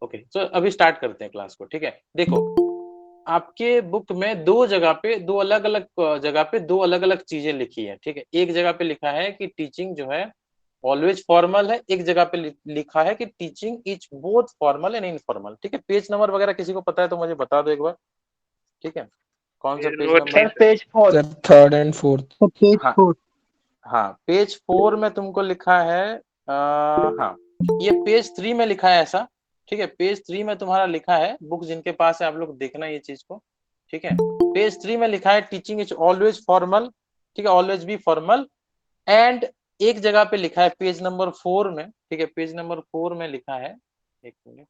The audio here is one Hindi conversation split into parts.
ओके, तो अभी स्टार्ट करते हैं क्लास को, ठीक है। देखो, आपके बुक में दो जगह पे, दो अलग अलग जगह पे दो अलग अलग चीजें लिखी है, ठीक है। एक जगह पे लिखा है कि टीचिंग जो है ऑलवेज फॉर्मल है, एक जगह पे लिखा है कि teaching is both formal and informal, ठीक है। पेज नंबर वगैरह किसी को पता है तो मुझे बता दो एक बार, ठीक है, कौन सा पेज रोड नंबर सर है। Page 4। Sir third and fourth. Sir page हाँ 4। हाँ, पेज 4 में तुमको लिखा है, हाँ, ये पेज 3 में लिखा है ऐसा, ठीक है। पेज 3 में तुम्हारा लिखा है, बुक जिनके पास है आप लोग देखना ये चीज को, ठीक है। पेज 3 में लिखा है टीचिंग इज ऑलवेज फॉर्मल, ठीक है, ऑलवेज बी फॉर्मल। एंड एक जगह पे लिखा है पेज नंबर 4 में, ठीक है, पेज नंबर 4 में लिखा है, एक मिनट,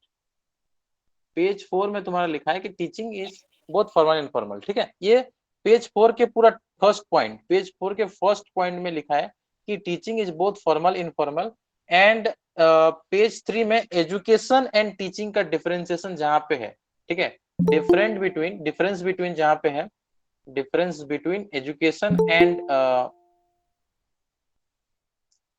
पेज 4 में तुम्हारा लिखा है कि teaching is both formal and informal, ठीक है। ये पेज 4 के पूरा फर्स्ट पॉइंट, पेज 4 के फर्स्ट पॉइंट में लिखा है कि teaching is both formal informal. And page 3 में एजुकेशन एंड टीचिंग का डिफरेंशिएशन जहां पे है, ठीक है, डिफरेंस बिटवीन जहां पे है, difference between education and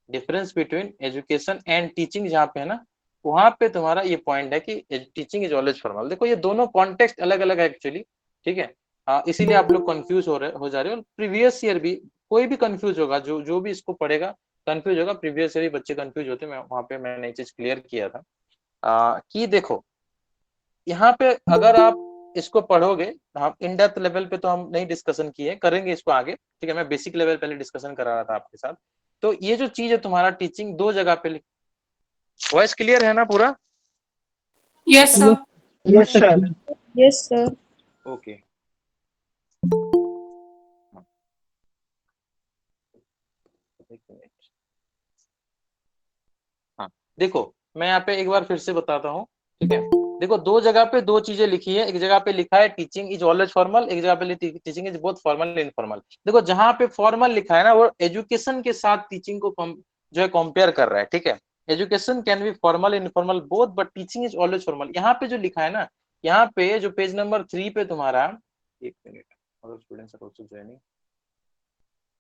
difference between education and teaching जहां पे है ना, वहां पे तुम्हारा ये पॉइंट है कि टीचिंग इज ऑलवेज फॉर्मल। देखो ये दोनों कॉन्टेक्स्ट अलग अलग है एक्चुअली, ठीक है। इसीलिए आप लोग कंफ्यूज हो जा रहे हो। प्रीवियस ईयर भी कोई भी कंफ्यूज होगा, जो जो भी इसको पढ़ेगा कंफ्यूज होगा। प्रीवियस ईयर भी बच्चे कंफ्यूज होते, मैं वहां पे मैंने ये चीज क्लियर किया था। कि देखो, यहाँ पे अगर आप इसको पढ़ोगे, हम इन डेप्थ लेवल पे तो हम नहीं डिस्कशन किए, करेंगे इसको आगे, ठीक है। मैं बेसिक लेवल पहले डिस्कशन करा रहा था आपके साथ। तो ये जो चीज है तुम्हारा टीचिंग दो जगह पे, वॉइस क्लियर है ना पूरा? Yes sir. Yes sir. Yes sir. Okay, एक मिनट, हाँ, देखो मैं यहाँ पे एक बार फिर से बताता हूँ, ठीक है। देखो, दो जगह पे दो चीजें लिखी है, एक जगह पे लिखा है टीचिंग इज ऑलवेज फॉर्मल, एक जगह पे teaching is both formal informal. देखो, जहां पे फॉर्मल लिखा है ना, वो एजुकेशन के साथ टीचिंग को जो है कंपेयर कर रहा है, ठीक है। Education can be formal informal both, but teaching is always formal. यहाँ पे जो लिखा है ना, यहाँ पे जो पेज नंबर 3 पे तुम्हारा, एक मिनट, अगर स्टूडेंट्स आर आल्सो ज्वाइनिंग,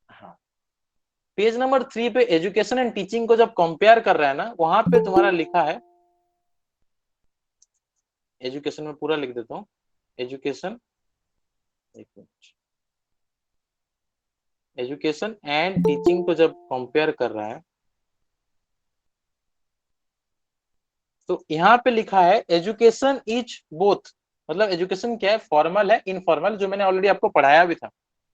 हाँ, पेज नंबर 3 पे एजुकेशन एंड टीचिंग को जब कंपेयर कर रहा है ना, वहां पे तुम्हारा लिखा है, एजुकेशन में पूरा लिख देता हूँ, एजुकेशन, एक मिनट, एजुकेशन एंड टीचिंग को जब कंपेयर कर रहा है, तो यहाँ पे लिखा है एजुकेशन इज बोथ, मतलब एजुकेशन क्या है, फॉर्मल है इनफॉर्मल, जो मैंने ऑलरेडी आपको पढ़ाया भी था।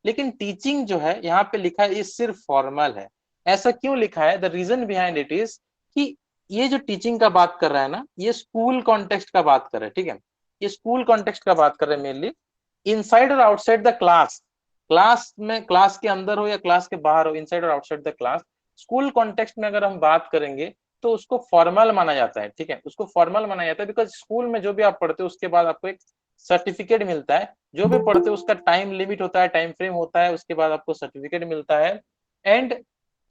लेकिन टीचिंग जो है यहाँ पे लिखा है ये सिर्फ फॉर्मल है। ऐसा क्यों लिखा है? The reason behind it is कि ये जो टीचिंग का बात कर रहा है ना, ये स्कूल कॉन्टेक्स्ट का बात कर रहा है, ठीक है। ये स्कूल कॉन्टेक्स्ट का बात कर रहे हैं मेनली, इनसाइड और आउटसाइड द क्लास, क्लास में, क्लास के अंदर हो या क्लास के बाहर हो, इनसाइड और outside the class, school context में अगर हम बात करेंगे तो उसको फॉर्मल माना जाता है, ठीक है। उसको फॉर्मल माना जाता है बिकॉज स्कूल में जो भी आप पढ़ते हो उसके बाद आपको एक सर्टिफिकेट मिलता है, जो भी पढ़ते हो उसका टाइम लिमिट होता है, टाइम फ्रेम होता है, उसके बाद आपको सर्टिफिकेट मिलता है। एंड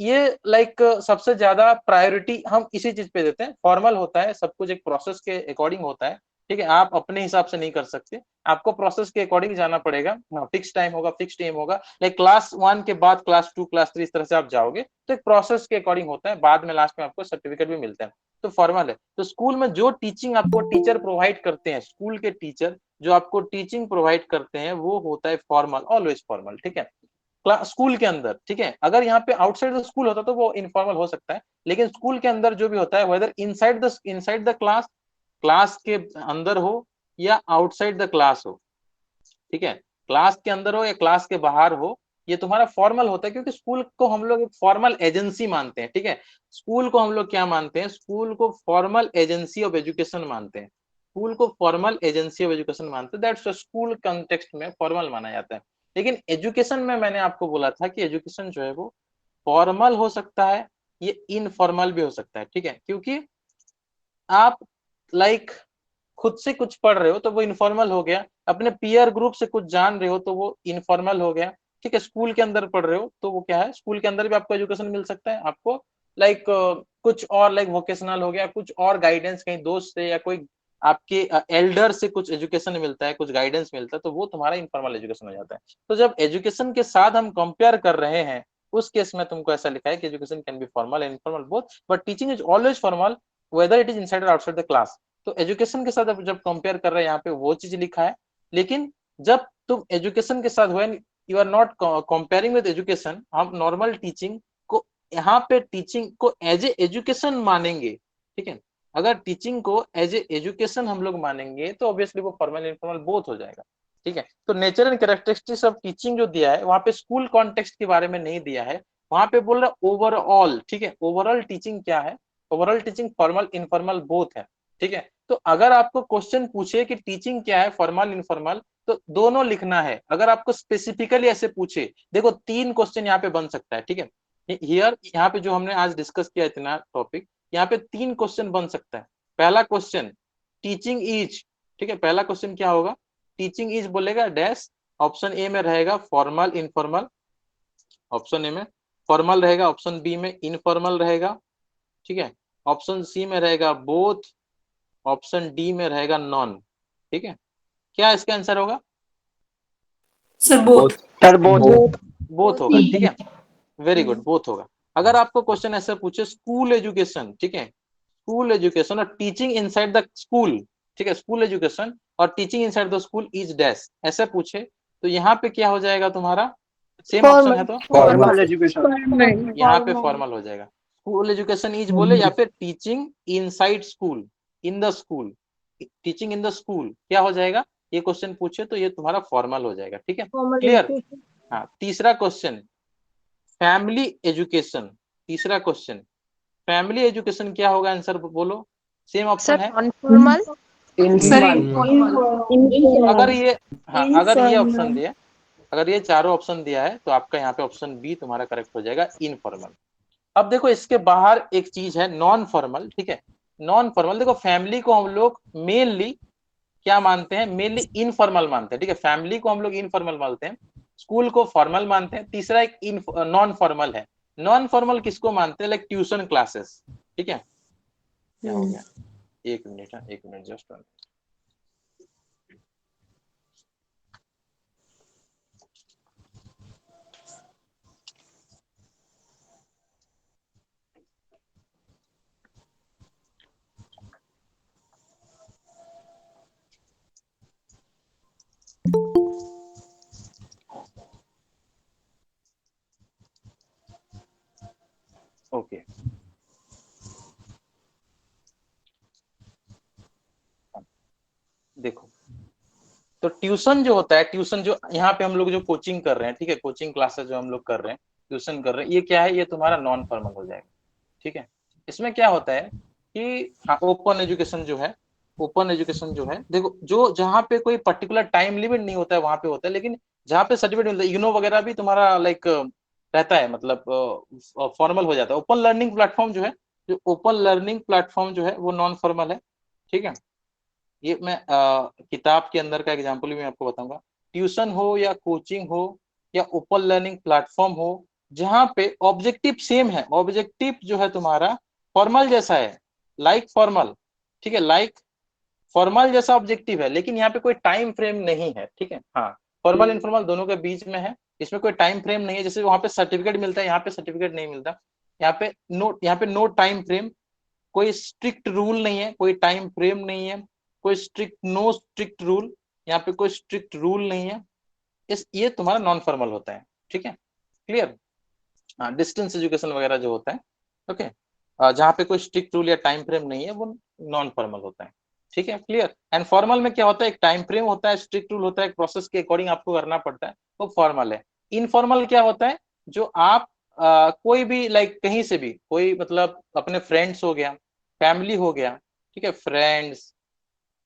ये लाइक सबसे ज्यादा प्रायोरिटी हम इसी चीज पे देते हैं। फॉर्मल होता है, सब कुछ एक प्रोसेस के अकॉर्डिंग होता है, ठीक है। आप अपने हिसाब से नहीं कर सकते, आपको प्रोसेस के अकॉर्डिंग जाना पड़ेगा। फिक्स टाइम होगा, फिक्स टाइम होगा, लाइक क्लास 1 के बाद क्लास 2, क्लास 3, इस तरह से आप जाओगे, तो एक प्रोसेस के अकॉर्डिंग होता है। बाद में लास्ट में आपको सर्टिफिकेट भी मिलता है, तो फॉर्मल है। तो स्कूल में जो टीचिंग आपको टीचर प्रोवाइड करते हैं, स्कूल के टीचर जो आपको टीचिंग प्रोवाइड करते हैं, वो होता है फॉर्मल, ऑलवेज फॉर्मल, ठीक है, स्कूल के अंदर, ठीक है। अगर यहाँ पे आउटसाइड द स्कूल होता तो वो इनफॉर्मल हो सकता है, लेकिन स्कूल के अंदर जो भी होता है, whether inside the class, class के अंदर हो या आउटसाइड द क्लास हो, ठीक है, क्लास के अंदर हो या क्लास के बाहर हो, ये तुम्हारा फॉर्मल होता है। क्योंकि स्कूल को हम लोग एक फॉर्मल एजेंसी मानते हैं, ठीक है। स्कूल को हम लोग क्या मानते हैं? स्कूल को फॉर्मल एजेंसी ऑफ एजुकेशन मानते हैं, स्कूल को फॉर्मल एजेंसी ऑफ एजुकेशन मानते हैं, दैट्स स्कूल कॉन्टेक्स्ट में फॉर्मल माना जाता है। लेकिन एजुकेशन में मैंने आपको बोला था कि एजुकेशन जो है वो फॉर्मल हो सकता है, ये इनफॉर्मल भी हो सकता है, ठीक है। क्योंकि आप लाइक खुद से कुछ पढ़ रहे हो तो वो इनफॉर्मल हो गया, अपने पीयर ग्रुप से कुछ जान रहे हो तो वो इनफॉर्मल हो गया, ठीक है। स्कूल के अंदर पढ़ रहे हो तो वो क्या है, स्कूल के अंदर भी आपको एजुकेशन मिल सकता है, आपको लाइक कुछ और लाइक वोकेशनल हो गया, कुछ और गाइडेंस कहीं दोस्त से या कोई आपके एल्डर से कुछ एजुकेशन मिलता है, कुछ गाइडेंस मिलता है, तो वो तुम्हारा इनफॉर्मल एजुकेशन हो जाता है। तो जब एजुकेशन के साथ हम कंपेयर कर रहे हैं, उस केस में तुमको ऐसा लिखा है कि education can be formal and informal both, but teaching is always formal whether it is inside और आउटसाइड द क्लास। तो एजुकेशन के साथ अब जब कंपेयर कर रहे हैं यहाँ पे वो चीज लिखा है। लेकिन जब तुम एजुकेशन के साथ when you are not comparing with education, हम नॉर्मल टीचिंग को यहाँ पे टीचिंग को एज ए एजुकेशन मानेंगे, ठीक है। अगर टीचिंग को एज ए एजुकेशन हम लोग मानेंगे तो ऑब्वियसली वो फॉर्मल इनफॉर्मल बोथ हो जाएगा, ठीक है। तो nature and characteristics of teaching जो दिया है वहां पे स्कूल कॉन्टेक्स्ट के बारे में नहीं दिया है, वहां पे बोल रहा है ओवरऑल, ठीक है। ओवरऑल टीचिंग क्या है, overall teaching formal informal both है, ठीक है। तो अगर आपको क्वेश्चन पूछे कि टीचिंग क्या है फॉर्मल इनफॉर्मल, तो दोनों लिखना है। अगर आपको स्पेसिफिकली ऐसे पूछे, देखो 3 क्वेश्चन यहाँ पे बन सकता है, ठीक है। हियर यहाँ पे जो हमने आज डिस्कस किया इतना टॉपिक, यहाँ पे 3 क्वेश्चन बन सकता है। पहला क्वेश्चन टीचिंग इज, ठीक है। पहला क्वेश्चन क्या होगा, टीचिंग इज बोलेगा डैश, ऑप्शन ए में रहेगा फॉर्मल इनफॉर्मल, ऑप्शन ए में फॉर्मल रहेगा, ऑप्शन बी में इनफॉर्मल रहेगा, ठीक है। ऑप्शन सी में रहेगा बोथ, ऑप्शन डी में रहेगा नॉन, ठीक है। क्या इसका आंसर होगा, sir both. Sir both. Both होगा, ठीक है। वेरी गुड, बोथ होगा। अगर आपको क्वेश्चन ऐसे पूछे स्कूल एजुकेशन, ठीक है, स्कूल एजुकेशन और टीचिंग इनसाइड द स्कूल, ठीक है, स्कूल एजुकेशन और teaching inside the school is dash, ऐसे पूछे तो यहाँ पे क्या हो जाएगा तुम्हारा, सेम ऑप्शन है तो फॉर्मल एजुकेशन। यहाँ पे फॉर्मल हो जाएगा। स्कूल एजुकेशन इज बोले या फिर teaching inside school, in the school, teaching in the school क्या हो जाएगा, ये क्वेश्चन पूछे तो ये तुम्हारा फॉर्मल हो जाएगा, ठीक है, क्लियर। हाँ, तीसरा क्वेश्चन फैमिली एजुकेशन, तीसरा क्वेश्चन फैमिली एजुकेशन क्या होगा, आंसर बोलो, सेम ऑप्शन है। Formal sir informal. अगर ये, हाँ अगर ये ऑप्शन दिया, अगर ये चारों ऑप्शन दिया है तो आपका यहाँ पे ऑप्शन बी तुम्हारा करेक्ट हो जाएगा, इनफॉर्मल। अब देखो इसके बाहर एक चीज है नॉन फॉर्मल, ठीक है। नॉन फॉर्मल देखो, फैमिली को हम लोग मेनली क्या मानते हैं, मेनली इनफॉर्मल मानते हैं, ठीक है। फैमिली को हम लोग इनफॉर्मल मानते हैं, स्कूल को फॉर्मल मानते हैं। तीसरा एक नॉन फॉर्मल है। नॉन फॉर्मल किसको मानते हैं, लाइक ट्यूशन क्लासेस, ठीक है। क्या हो गया, एक मिनट, एक मिनट जस्ट। ओके, देखो तो ट्यूशन जो होता है, ट्यूशन जो यहाँ पे हम लोग जो कोचिंग कर रहे हैं, ठीक है, कोचिंग क्लासेस जो हम लोग कर रहे हैं, ट्यूशन कर रहे हैं, ये क्या है, ये तुम्हारा नॉन फॉर्मल हो जाएगा, ठीक है। इसमें क्या होता है कि हाँ, ओपन एजुकेशन जो है, ओपन एजुकेशन जो है, देखो जो जहाँ पे कोई पर्टिकुलर टाइम लिमिट नहीं होता है वहां पे होता है, लेकिन जहाँ पे सर्टिफिकेट मिलता है, इग्नो वगैरह भी तुम्हारा लाइक रहता है, मतलब फॉर्मल हो जाता है। ओपन लर्निंग प्लेटफॉर्म जो है, जो ओपन लर्निंग प्लेटफॉर्म जो है वो नॉन फॉर्मल है, ठीक है। ये मैं किताब के अंदर का एग्जांपल भी मैं आपको बताऊंगा। ट्यूशन हो या कोचिंग हो या ओपन लर्निंग प्लेटफॉर्म हो, जहां पे ऑब्जेक्टिव सेम है, ऑब्जेक्टिव जो है तुम्हारा फॉर्मल जैसा है, लाइक फॉर्मल, ठीक है, लाइक फॉर्मल जैसा ऑब्जेक्टिव है, लेकिन यहाँ पे कोई टाइम फ्रेम नहीं है, ठीक है। हाँ, फॉर्मल इनफॉर्मल दोनों के बीच में है, इसमें कोई टाइम फ्रेम नहीं है। जैसे वहां पे सर्टिफिकेट मिलता है, यहाँ पे सर्टिफिकेट नहीं मिलता। यहाँ पे नो टाइम फ्रेम, कोई स्ट्रिक्ट रूल नहीं है, कोई टाइम फ्रेम नहीं है, कोई स्ट्रिक्ट, नो स्ट्रिक्ट रूल, यहाँ पे कोई स्ट्रिक्ट रूल नहीं है। इस ये तुम्हारा नॉन फॉर्मल होता है, ठीक है, क्लियर। हाँ, डिस्टेंस एजुकेशन वगैरह जो होता है, ओके, जहाँ पे कोई स्ट्रिक्ट रूल या टाइम फ्रेम नहीं है वो नॉन फॉर्मल होता है, ठीक है, क्लियर। एंड फॉर्मल में क्या होता है, एक टाइम फ्रेम होता है, स्ट्रिक्ट रूल होता है, प्रोसेस के अकॉर्डिंग आपको करना पड़ता है, वो फॉर्मल है। इनफॉर्मल क्या होता है, जो आप कोई भी लाइक कहीं से भी कोई, मतलब अपने फ्रेंड्स हो गया, फैमिली हो गया, ठीक है, फ्रेंड्स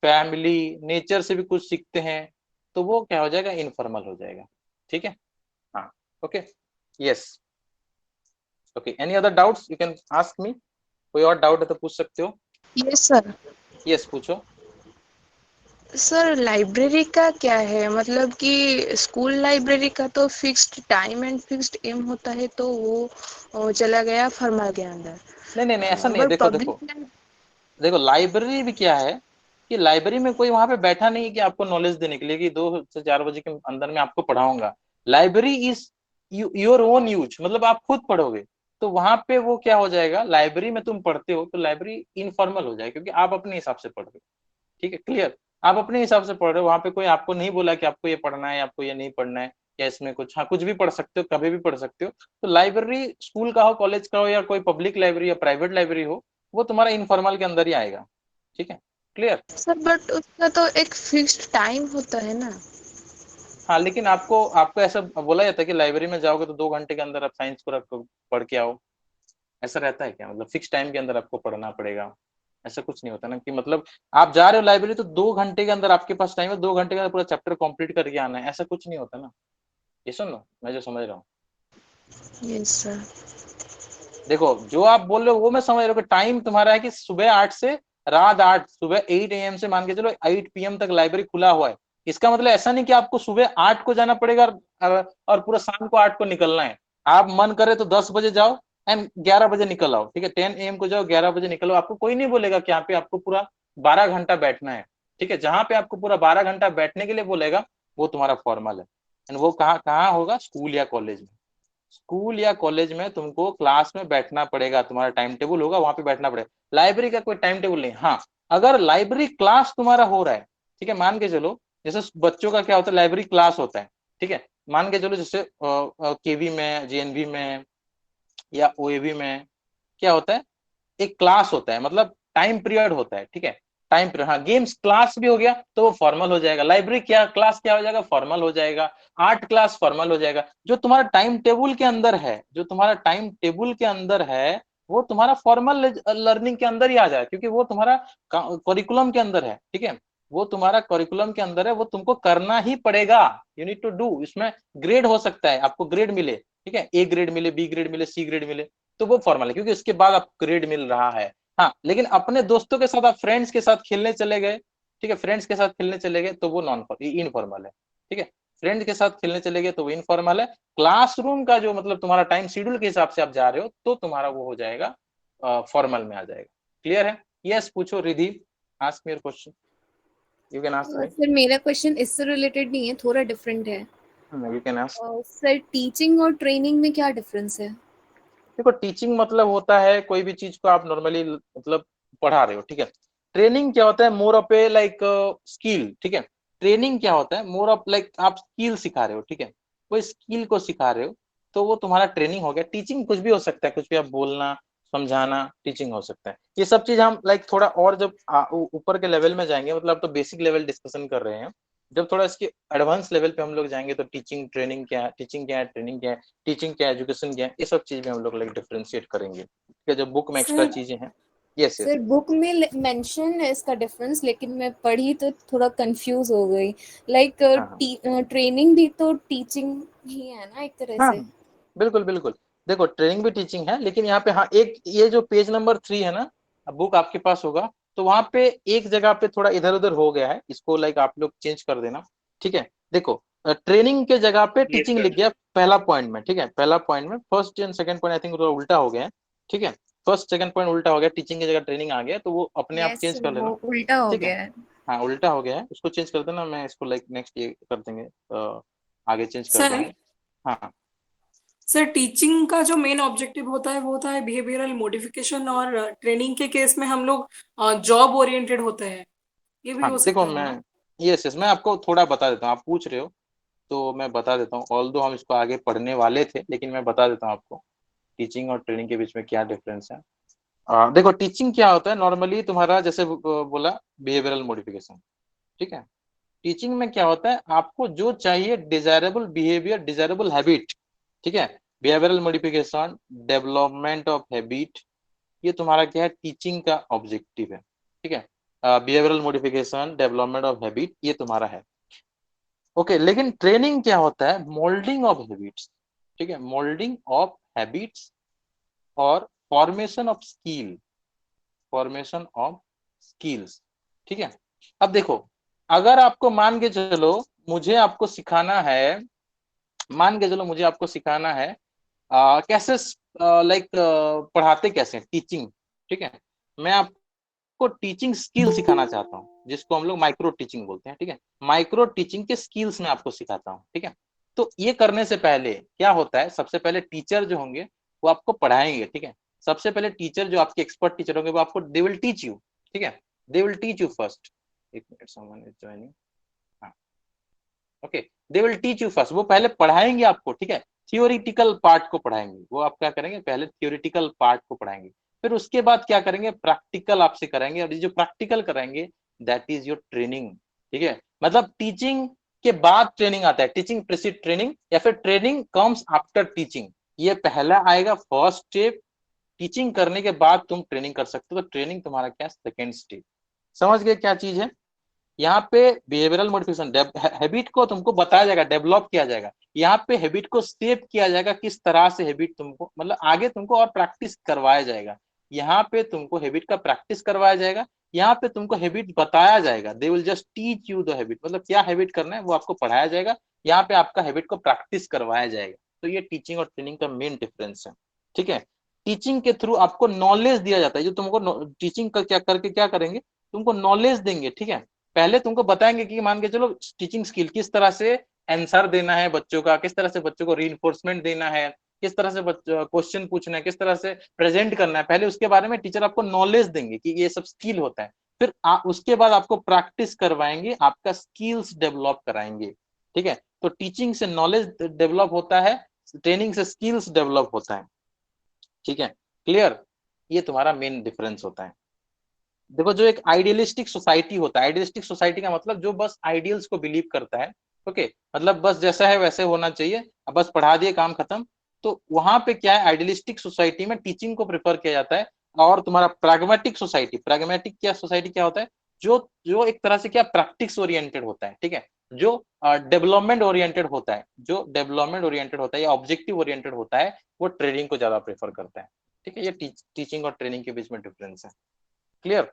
फैमिली नेचर से भी कुछ सीखते हैं, तो वो क्या हो जाएगा, इनफॉर्मल हो जाएगा, ठीक है। हाँ, okay, yes, okay, any other doubts you can ask me, कोई और डाउट है तो पूछ सकते हो। Yes sir. यस, पूछो। सर लाइब्रेरी का क्या है, मतलब कि स्कूल लाइब्रेरी का तो fixed time and fixed aim होता है, तो वो चला गया फॉर्मल के अंदर। नहीं नहीं नहीं, ऐसा नहीं है, बट देखो देखो पब्लिक देखो, लाइब्रेरी भी क्या है कि लाइब्रेरी में कोई वहां पे बैठा नहीं है कि आपको नॉलेज देने के लिए कि 2 से 4 बजे के अंदर में आपको पढ़ाऊंगा। Library is your own use, मतलब आप खुद पढ़ोगे, तो वहां पे वो क्या हो जाएगा, लाइब्रेरी में तुम पढ़ते हो तो लाइब्रेरी इनफॉर्मल हो जाएगा, क्योंकि आप अपने हिसाब से पढ़ रहे हो, ठीक है, क्लियर। आप अपने हिसाब से पढ़ रहे हो, वहां पे कोई आपको नहीं बोला कि आपको ये पढ़ना है, आपको ये नहीं पढ़ना है, या इसमें कुछ, हाँ कुछ भी पढ़ सकते हो, कभी भी पढ़ सकते हो। तो लाइब्रेरी स्कूल का हो, कॉलेज का हो, या कोई पब्लिक लाइब्रेरी या प्राइवेट लाइब्रेरी हो, वो तुम्हारा इनफॉर्मल के अंदर ही आएगा। ठीक है, क्लियर। सर बट उसका तो एक फिक्स्ड टाइम होता है ना। हाँ लेकिन आपको आपको ऐसा बोला जाता है कि लाइब्रेरी में जाओगे तो 2 घंटे के अंदर आप साइंस को रखो, पढ़ के आओ, ऐसा रहता है क्या? मतलब फिक्स टाइम के अंदर आपको पढ़ना पड़ेगा, ऐसा कुछ नहीं होता ना, कि मतलब आप जा रहे हो लाइब्रेरी तो 2 घंटे के अंदर आपके पास टाइम है, 2 घंटे के अंदर पूरा चैप्टर कंप्लीट करके आना है, ऐसा कुछ नहीं होता ना। ये सुन लो, मैं जो समझ रहा हूँ। Yes sir. देखो जो आप बोल रहे हो वो मैं समझ रहा हूँ कि टाइम तुम्हारा है कि सुबह 8 से रात 8, सुबह 8 AM से मान के चलो 8 PM तक लाइब्रेरी खुला हुआ है। इसका मतलब ऐसा नहीं कि आपको सुबह 8 को जाना पड़ेगा और पूरा शाम को 8 को निकलना है। आप मन करे तो 10 बजे जाओ एंड 11 बजे निकल आओ, ठीक है, 10 AM को जाओ, 11 बजे निकलो, आपको कोई नहीं बोलेगा कि यहाँ पे आपको पूरा 12 घंटा बैठना है। ठीक है, जहां पे आपको पूरा 12 घंटा बैठने के लिए बोलेगा वो तुम्हारा फॉर्मल है। एंड वो कहाँ कहाँ होगा? स्कूल या कॉलेज में। स्कूल या कॉलेज में तुमको क्लास में बैठना पड़ेगा, तुम्हारा टाइम टेबल होगा, वहां पे बैठना पड़ेगा। लाइब्रेरी का कोई टाइम टेबल नहीं। हाँ, अगर लाइब्रेरी क्लास तुम्हारा हो रहा है, ठीक है, मान के चलो जैसे बच्चों का क्या होता है, लाइब्रेरी क्लास होता है, ठीक है, मान के चलो जैसे केवी में, जेएनवी में या ओएवी में क्या होता है, एक क्लास होता है, मतलब टाइम पीरियड होता है, ठीक है, टाइम पीरियड। हाँ, गेम्स क्लास भी हो गया तो वो फॉर्मल हो जाएगा। लाइब्रेरी क्या क्लास क्या हो जाएगा? फॉर्मल हो जाएगा। आर्ट क्लास फॉर्मल हो जाएगा। जो तुम्हारा टाइम टेबल के अंदर है, जो तुम्हारा टाइम टेबल के अंदर है, वो तुम्हारा फॉर्मल लर्निंग के अंदर ही आ जाए, क्योंकि वो तुम्हारा करिकुलम के अंदर है। ठीक है, वो तुम्हारा करिकुलम के अंदर है, वो तुमको करना ही पड़ेगा। You need to do. इसमें ग्रेड हो सकता है, आपको ग्रेड मिले, ठीक है, ए ग्रेड मिले, बी ग्रेड मिले, सी ग्रेड मिले, तो वो फॉर्मल है, क्योंकि उसके बाद आपको ग्रेड मिल रहा है। हाँ, लेकिन अपने दोस्तों के साथ, आप फ्रेंड्स के साथ खेलने चले गए, ठीक है, फ्रेंड्स के साथ खेलने चले गए तो वो नॉन इनफॉर्मल है। ठीक है, फ्रेंड्स के साथ खेलने चले गए तो वो इनफॉर्मल है। क्लासरूम का जो मतलब तुम्हारा टाइम शेड्यूल के हिसाब से आप जा रहे हो तो तुम्हारा वो हो जाएगा, फॉर्मल में आ जाएगा। क्लियर है? यस, पूछो Ridhi, ask me your question, you can ask. Sir मेरा क्वेश्चन इससे रिलेटेड नहीं है, थोड़ा डिफरेंट है। You can ask. Sir teaching और ट्रेनिंग में क्या डिफरेंस है? देखो, टीचिंग मतलब होता है कोई भी चीज को आप नॉर्मली मतलब पढ़ा रहे हो, ठीक है। ट्रेनिंग क्या होता है? More of A like skill, ठीक है। ट्रेनिंग क्या होता है? मोर ऑफ लाइक आप स्किल सिखा रहे हो, ठीक है, कोई स्किल को सिखा रहे हो, तो वो तुम्हारा ट्रेनिंग हो गया। टीचिंग कुछ भी हो सकता है, कुछ भी आप बोलना समझाना टीचिंग हो सकता है। ये सब चीज हम लाइक थोड़ा और जब ऊपर के लेवल में जाएंगे, मतलब तो बेसिक लेवल डिस्कशन कर रहे हैं, जब थोड़ा इसके एडवांस लेवल पे हम लोग जाएंगे तो टीचिंग ट्रेनिंग क्या है, टीचिंग क्या है, ट्रेनिंग क्या है, टीचिंग क्या है, एजुकेशन क्या है, ये सब चीज में हम लोग लाइक डिफरेंशिएट करेंगे, ठीक है, जो बुक में एक्स्ट्रा सर चीजें हैं। Yes yes. सर बुक में मेंशन है इसका डिफरेंस, लेकिन मैं पढ़ी तो थोड़ा कंफ्यूज हो गई। लाइक हाँ हाँ ट्रेनिंग भी तो टीचिंग ही है ना एक तरह हाँ, से। बिल्कुल बिल्कुल। देखो, ट्रेनिंग भी टीचिंग है, लेकिन यहाँ पे हाँ एक ये जो पेज नंबर 3 है ना, बुक आपके पास होगा, तो वहां पे एक जगह पे थोड़ा इधर उधर हो गया है, इसको लाइक आप लोग चेंज कर देना। ठीक है, देखो, ट्रेनिंग के जगह पे यस टीचिंग लिख सर। गया पहला पॉइंट में, ठीक है, पहला पॉइंट में first and second point I think उल्टा हो गया है। ठीक है, फर्स्ट सेकंड पॉइंट उल्टा हो गया, टीचिंग की जगह ट्रेनिंग आ गया, तो वो अपने आप यस चेंज कर वो लेना। उल्टा हो ठीक है, गया है। हाँ उल्टा हो गया है, उसको चेंज कर देना, मैं इसको लाइक नेक्स्ट ये कर देंगे, आगे चेंज कर सर देंगे। हाँ सर टीचिंग का जो मेन ऑब्जेक्टिव होता है वो होता है बिहेवियरल मॉडिफिकेशन, और ट्रेनिंग के केस में हम लोग जॉब ओरिएंटेड होते हैं, ये भी हाँ, हो देखो सकता है मैं, ना? यस यस, मैं आपको थोड़ा बता देता हूँ, आप पूछ रहे हो तो मैं बता देता हूँ, ऑल्दो हम इसको आगे पढ़ने वाले थे, लेकिन मैं बता देता हूँ आपको टीचिंग और ट्रेनिंग के बीच में क्या डिफरेंस है। देखो, टीचिंग क्या होता है नॉर्मली तुम्हारा, जैसे बोला बिहेवियरल मॉडिफिकेशन, ठीक है। टीचिंग में क्या होता है, आपको जो चाहिए डिजायरेबल बिहेवियर, डिजायरेबल हैबिट, ठीक है, behavioural modification, development of habit, ये तुम्हारा क्या है, टीचिंग का ऑब्जेक्टिव है। ठीक है, behavioural modification, development of habit, ये तुम्हारा है। ओके, लेकिन ट्रेनिंग क्या होता है? मोल्डिंग ऑफ हैबिट्स, ठीक है, मोल्डिंग ऑफ हैबिट्स और formation of skill, formation of skills. ठीक है, अब देखो, अगर आपको मान के चलो मुझे आपको सिखाना है, मान के चलो मुझे आपको सिखाना है कैसे लाइक पढ़ाते कैसे टीचिंग, ठीक है, मैं आपको टीचिंग स्किल सिखाना चाहता हूँ, जिसको हम लोग माइक्रो टीचिंग बोलते हैं। ठीक है, माइक्रो टीचिंग के स्किल्स मैं आपको सिखाता हूँ। ठीक है, तो ये करने से पहले क्या होता है, सबसे पहले टीचर जो होंगे वो आपको पढ़ाएंगे। ठीक है, सबसे पहले टीचर जो आपके एक्सपर्ट टीचर होंगे वो आपको दे विल टीच यू, ठीक है, they will teach you first. एक मिनट, समवन इज जॉइनिंग। हाँ, okay, they will teach you first, वो पहले पढ़ाएंगे आपको, ठीक है, थियोरिटिकल पार्ट को पढ़ाएंगे, वो आप क्या करेंगे, पहले थियोरिटिकल पार्ट को पढ़ाएंगे, फिर उसके बाद क्या करेंगे, प्रैक्टिकल आपसे कराएंगे, और ये जो प्रैक्टिकल कराएंगे दैट इज योर ट्रेनिंग, ठीक है। मतलब टीचिंग के बाद ट्रेनिंग आता है, टीचिंग प्रीसीड ट्रेनिंग, या फिर ट्रेनिंग कम्स आफ्टर टीचिंग, ये पहला आएगा फर्स्ट स्टेप, टीचिंग करने के बाद तुम ट्रेनिंग कर सकते हो, तो ट्रेनिंग तुम्हारा क्या सेकेंड स्टेप। समझ गए क्या चीज है। यहाँ पे बिहेवियरल मॉडिफिकेशन, हैबिट को तुमको बताया जाएगा, डेवलप किया जाएगा, यहाँ पे हैबिट को शेप किया जाएगा, किस तरह से हैबिट तुमको, मतलब आगे तुमको और प्रैक्टिस करवाया जाएगा, यहाँ पे तुमको हैबिट का प्रैक्टिस करवाया जाएगा, यहाँ पे तुमको हैबिट बताया जाएगा, they will just teach you the habit, मतलब क्या हैबिट करना है वो आपको पढ़ाया जाएगा, यहाँ पे आपका हैबिट को प्रैक्टिस करवाया जाएगा। तो ये टीचिंग और ट्रेनिंग का मेन डिफरेंस है, ठीक है। टीचिंग के थ्रू आपको नॉलेज दिया जाता है, जो तुमको टीचिंग का क्या करके क्या करेंगे, तुमको नॉलेज देंगे, ठीक है। पहले तुमको बताएंगे कि मान के चलो टीचिंग स्किल, किस तरह से आंसर देना है बच्चों का, किस तरह से बच्चों को रीइंफोर्समेंट देना है, किस तरह से क्वेश्चन पूछना है, किस तरह से प्रेजेंट करना है, पहले उसके बारे में टीचर आपको नॉलेज देंगे कि ये सब स्किल होता है, फिर उसके बाद आपको प्रैक्टिस करवाएंगे, आपका स्किल्स डेवलप कराएंगे, ठीक है। तो टीचिंग से नॉलेज डेवलप होता है, ट्रेनिंग से स्किल्स डेवलप होता है, ठीक है, क्लियर। ये तुम्हारा मेन डिफरेंस होता है। देखो, जो एक आइडियलिस्टिक सोसाइटी होता है, आइडियलिस्टिक सोसाइटी का मतलब जो बस आइडियल्स को बिलीव करता है, ओके, मतलब बस जैसा है वैसे होना चाहिए, अब बस पढ़ा दिए काम खत्म, तो वहां पे क्या है, आइडियलिस्टिक सोसाइटी में टीचिंग को प्रेफर किया जाता है। और तुम्हारा प्रैग्मेटिक सोसाइटी, प्रैग्मेटिक क्या सोसाइटी क्या होता है, जो जो एक तरह से क्या प्रैक्टिस ओरिएंटेड होता है, ठीक है, जो डेवलपमेंट ओरिएंटेड होता है, जो डेवलपमेंट ओरिएंटेड होता है या ऑब्जेक्टिव ओरिएंटेड होता है, वो ट्रेनिंग को ज्यादा प्रेफर करता है, ठीक है। ये टीचिंग और ट्रेनिंग के बीच में डिफरेंस है, क्लियर।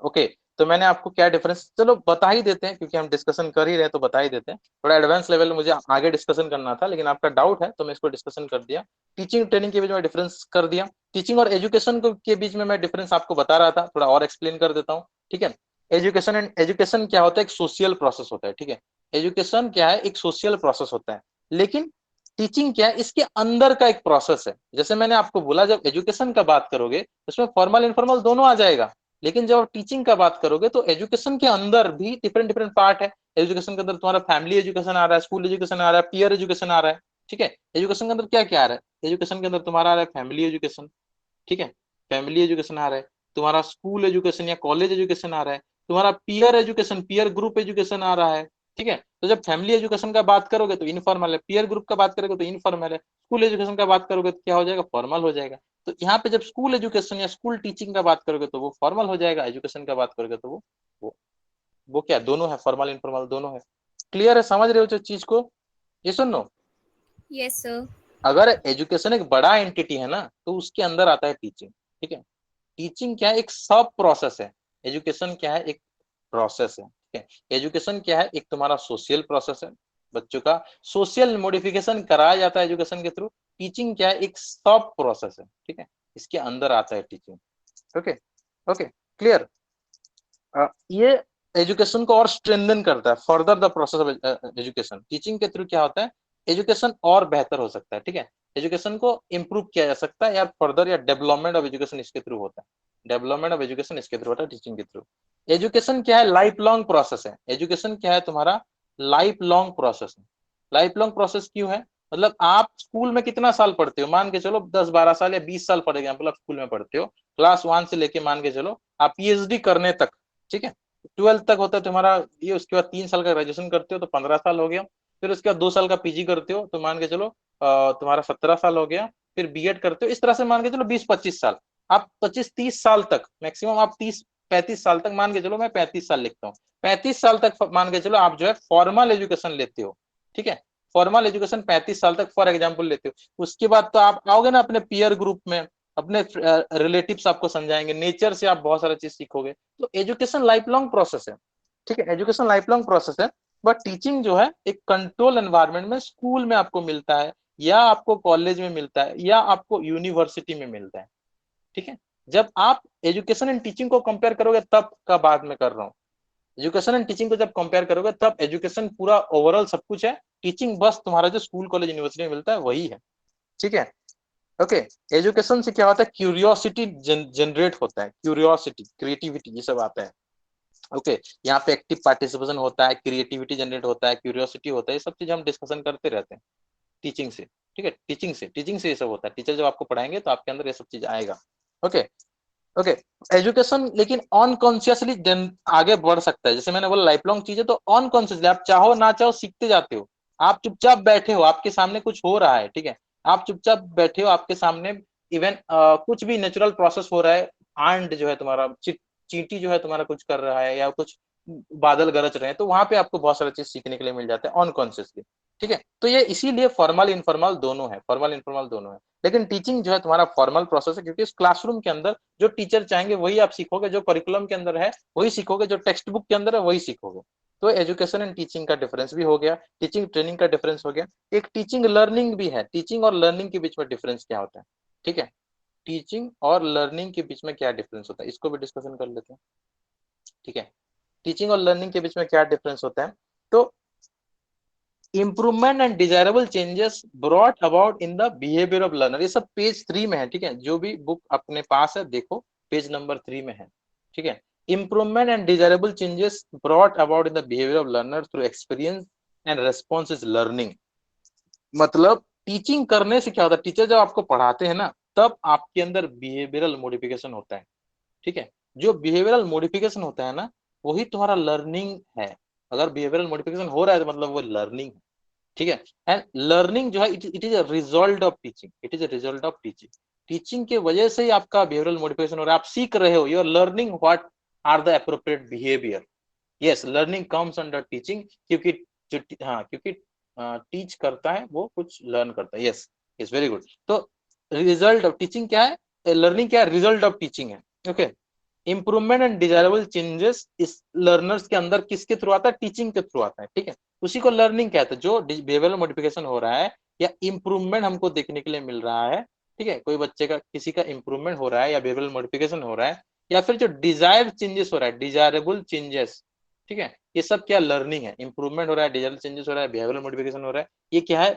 ओके, तो मैंने आपको क्या डिफरेंस, चलो बता ही देते हैं, क्योंकि हम डिस्कशन कर ही रहे हैं तो बता ही देते हैं। थोड़ा एडवांस लेवल में मुझे आगे डिस्कशन करना था, लेकिन आपका डाउट है तो मैं इसको डिस्कशन कर दिया। टीचिंग ट्रेनिंग के बीच में डिफरेंस कर दिया, टीचिंग और एजुकेशन के बीच में मैं डिफरेंस आपको बता रहा था, थोड़ा और एक्सप्लेन कर देता हूँ, ठीक है। एजुकेशन एंड एजुकेशन क्या होता है, एक सोशल प्रोसेस होता है, ठीक है। एजुकेशन क्या है, एक सोशल प्रोसेस होता है, लेकिन टीचिंग क्या है, इसके अंदर का एक प्रोसेस है। जैसे मैंने आपको बोला, जब एजुकेशन का बात करोगे उसमें फॉर्मल इनफॉर्मल दोनों आ जाएगा, लेकिन जब आप टीचिंग का बात करोगे तो एजुकेशन के अंदर भी डिफरेंट डिफरेंट पार्ट है। एजुकेशन के अंदर तुम्हारा फैमिली एजुकेशन आ रहा है, स्कूल एजुकेशन आ रहा है, पीयर एजुकेशन आ रहा है, ठीक है। एजुकेशन के अंदर क्या क्या आ रहा है, एजुकेशन के अंदर तुम्हारा आ रहा है फैमिली एजुकेशन, ठीक है, फैमिली एजुकेशन आ रहा है, तुम्हारा स्कूल एजुकेशन या कॉलेज एजुकेशन आ रहा है, तुम्हारा peer education, peer group education आ रहा है, ठीक है। तो जब फैमिली एजुकेशन का बात करोगे तो इनफॉर्मल है, पीयर ग्रुप का बात करोगे तो इनफॉर्मल है, स्कूल एजुकेशन का बात करोगे तो क्या हो जाएगा, फॉर्मल हो जाएगा। तो यहाँ पे जब स्कूल एजुकेशन या स्कूल टीचिंग का बात करोगे तो वो फॉर्मल हो जाएगा, एजुकेशन का बात करोगे तो वो वो क्या, दोनों है, फॉर्मल इनफॉर्मल दोनों है। क्लियर है, समझ रहे हो जो चीज को, ये सुनो। Yes sir. अगर एजुकेशन एक बड़ा एंटिटी है ना, तो उसके अंदर आता है टीचिंग, ठीक है। टीचिंग क्या है, एक सब प्रोसेस है, एजुकेशन क्या है, एक प्रोसेस है, ठीक है। एजुकेशन क्या है, एक तुम्हारा सोशल प्रोसेस है, बच्चों का सोशल मॉडिफिकेशन कराया जाता है एजुकेशन के थ्रू। टीचिंग क्या है, एक सब प्रोसेस है, ठीक है, इसके अंदर आता है टीचिंग, ओके ओके, क्लियर। ये एजुकेशन को और स्ट्रेंथन करता है, further the process of education. Teaching के थ्रू क्या होता है, एजुकेशन और बेहतर हो सकता है, ठीक है, एजुकेशन को इंप्रूव किया जा सकता है या फर्दर, या डेवलपमेंट ऑफ एजुकेशन इसके थ्रू होता है, डेवलपमेंट ऑफ एजुकेशन इसके थ्रू होता है, टीचिंग के थ्रू। एजुकेशन क्या है, लाइफ लॉन्ग प्रोसेस है, एजुकेशन क्या है तुम्हारा, लाइफ लॉन्ग प्रोसेस है। लाइफ लॉन्ग प्रोसेस क्यों है, मतलब आप स्कूल में कितना साल पढ़ते हो, मान के चलो 10-12 साल या 20 साल फॉर एग्जाम्पल आप स्कूल में पढ़ते हो, क्लास 1 से लेके मान के चलो आप पीएचडी करने तक, ठीक है, 12th तक होता है तुम्हारा ये, उसके बाद 3 साल का ग्रेजुएशन करते हो तो 15 साल हो गया, फिर उसके बाद 2 साल का पीजी करते हो तो मान के चलो तुम्हारा 17 साल हो गया, फिर बीएड करते हो, इस तरह से मान के चलो 20-25 साल, आप 25-30 साल तक मैक्सिमम, आप 30-35 साल तक मान के चलो, मैं 35 साल लिखता हूँ, 35 साल तक मान के चलो आप जो है फॉर्मल एजुकेशन लेते हो, ठीक है, फॉर्मल एजुकेशन 35 साल तक फॉर एग्जाम्पल लेते हो। उसके बाद तो आप आओगे ना अपने पीयर ग्रुप में, अपने रिलेटिव्स आपको समझाएंगे, नेचर से आप बहुत सारा चीज सीखोगे। तो एजुकेशन लाइफ लॉन्ग प्रोसेस है, ठीक है, एजुकेशन लाइफ लॉन्ग प्रोसेस है। बट टीचिंग जो है एक कंट्रोल एनवायरनमेंट में, स्कूल में आपको मिलता है, या आपको कॉलेज में मिलता है, या आपको यूनिवर्सिटी में मिलता है, ठीक है। जब आप एजुकेशन एंड टीचिंग को कंपेयर करोगे, तब का बात में कर रहा हूँ, एजुकेशन एंड टीचिंग को जब कंपेयर करोगे तब एजुकेशन पूरा ओवरऑल सब कुछ है, टीचिंग बस तुम्हारा जो स्कूल कॉलेज यूनिवर्सिटी में मिलता है वही है, ठीक है, ओके। एजुकेशन से क्या होता है, क्यूरियोसिटी जनरेट होता है, क्यूरियोसिटी, क्रिएटिविटी, ये सब आता है, ओके यहाँ पे एक्टिव पार्टिसिपेशन होता है, क्रिएटिविटी जनरेट होता है, क्यूरियोसिटी होता है, ये सब चीज हम डिस्कशन करते रहते हैं टीचिंग से। ठीक है, टीचिंग से ये सब होता है। टीचर जब आपको पढ़ाएंगे तो आपके अंदर ये सब चीज आएगा। ओके ओके एजुकेशन लेकिन अनकॉन्शियसली आगे बढ़ सकता है। जैसे मैंने बोला लाइफ लॉन्ग चीज है, तो अनकॉन्शियसली आप चाहो ना चाहो सीखते जाते हो। आप चुपचाप बैठे हो, आपके सामने कुछ हो रहा है, ठीक है, आप चुपचाप बैठे हो, आपके सामने इवन कुछ भी नेचुरल प्रोसेस हो रहा है, आंट जो है तुम्हारा, चींटी जो है तुम्हारा कुछ कर रहा है, या कुछ बादल गरज रहे हैं, तो वहां पे आपको बहुत सारा चीज सीखने के लिए मिल जाता है अनकॉन्शियसली। ठीक है, तो ये इसीलिए फॉर्मल इनफॉर्मल दोनों है, फॉर्मल इनफॉर्मल दोनों है। लेकिन टीचिंग जो है तुम्हारा फॉर्मल प्रोसेस है, क्योंकि इस क्लासरूम के अंदर जो टीचर चाहेंगे वही आप सीखोगे, जो करिकुलम के अंदर है वही सीखोगे, जो टेक्स्ट बुक के अंदर है वही सीखोगे। तो एजुकेशन एंड टीचिंग का डिफरेंस भी हो गया, टीचिंग ट्रेनिंग का डिफरेंस हो गया। एक टीचिंग लर्निंग भी है। टीचिंग और लर्निंग के बीच में डिफरेंस क्या होता है? ठीक है, टीचिंग और लर्निंग के बीच में क्या डिफरेंस होता है, इसको भी डिस्कशन कर लेते हैं। ठीक है, टीचिंग और लर्निंग के बीच में क्या डिफरेंस होता है? तो improvement and desirable changes brought about in the behaviour of learner, ये सब पेज 3 में है। ठीक है, जो भी बुक अपने पास है देखो, पेज नंबर 3 में है। ठीक है, improvement and desirable changes brought about in the behaviour of learner through experience and response is learning. मतलब टीचिंग करने से क्या होता है, टीचर जब आपको पढ़ाते हैं ना, तब आपके अंदर बिहेवियरल मॉडिफिकेशन होता है। ठीक है, जो बिहेवियरल मॉडिफिकेशन होता है ना, वही तुम्हारा लर्निंग है। अगर बिहेवियरल मॉडिफिकेशन हो रहा है तो मतलब वो लर्निंग है। ठीक है, एंड लर्निंग जो है it is a result of teaching, it is a result of teaching. Teaching के वजह से ही आपका बिहेवियरल मॉडिफिकेशन हो रहा है, आप सीख रहे हो, you are learning what are the appropriate behaviour. Yes, learning comes under teaching, क्योंकि जो क्योंकि टीच करता है वो कुछ लर्न करता है। Yes, it's very good. तो रिजल्ट ऑफ टीचिंग क्या है, लर्निंग क्या है, रिजल्ट ऑफ टीचिंग है। Okay, improvement and desirable changes इस लर्नर्स के अंदर किसके थ्रू आता है? टीचिंग के थ्रू आता है। ठीक है, उसी को लर्निंग कहते हैं। जो बिहेवियरल मॉडिफिकेशन हो रहा है या इंप्रूवमेंट हमको देखने के लिए मिल रहा है, ठीक है, कोई बच्चे का किसी का इंप्रूवमेंट हो रहा है या बिहेवियरल मॉडिफिकेशन हो रहा है, या फिर जो डिजायर्ड चेंजेस हो रहा है, डिजायरेबल चेंजेस, ठीक है, ये सब क्या लर्निंग है। इंप्रूवमेंट हो रहा है, डिजायरेबल चेंजेस हो रहा है, बिहेवियरल मॉडिफिकेशन हो रहा है, ये क्या है?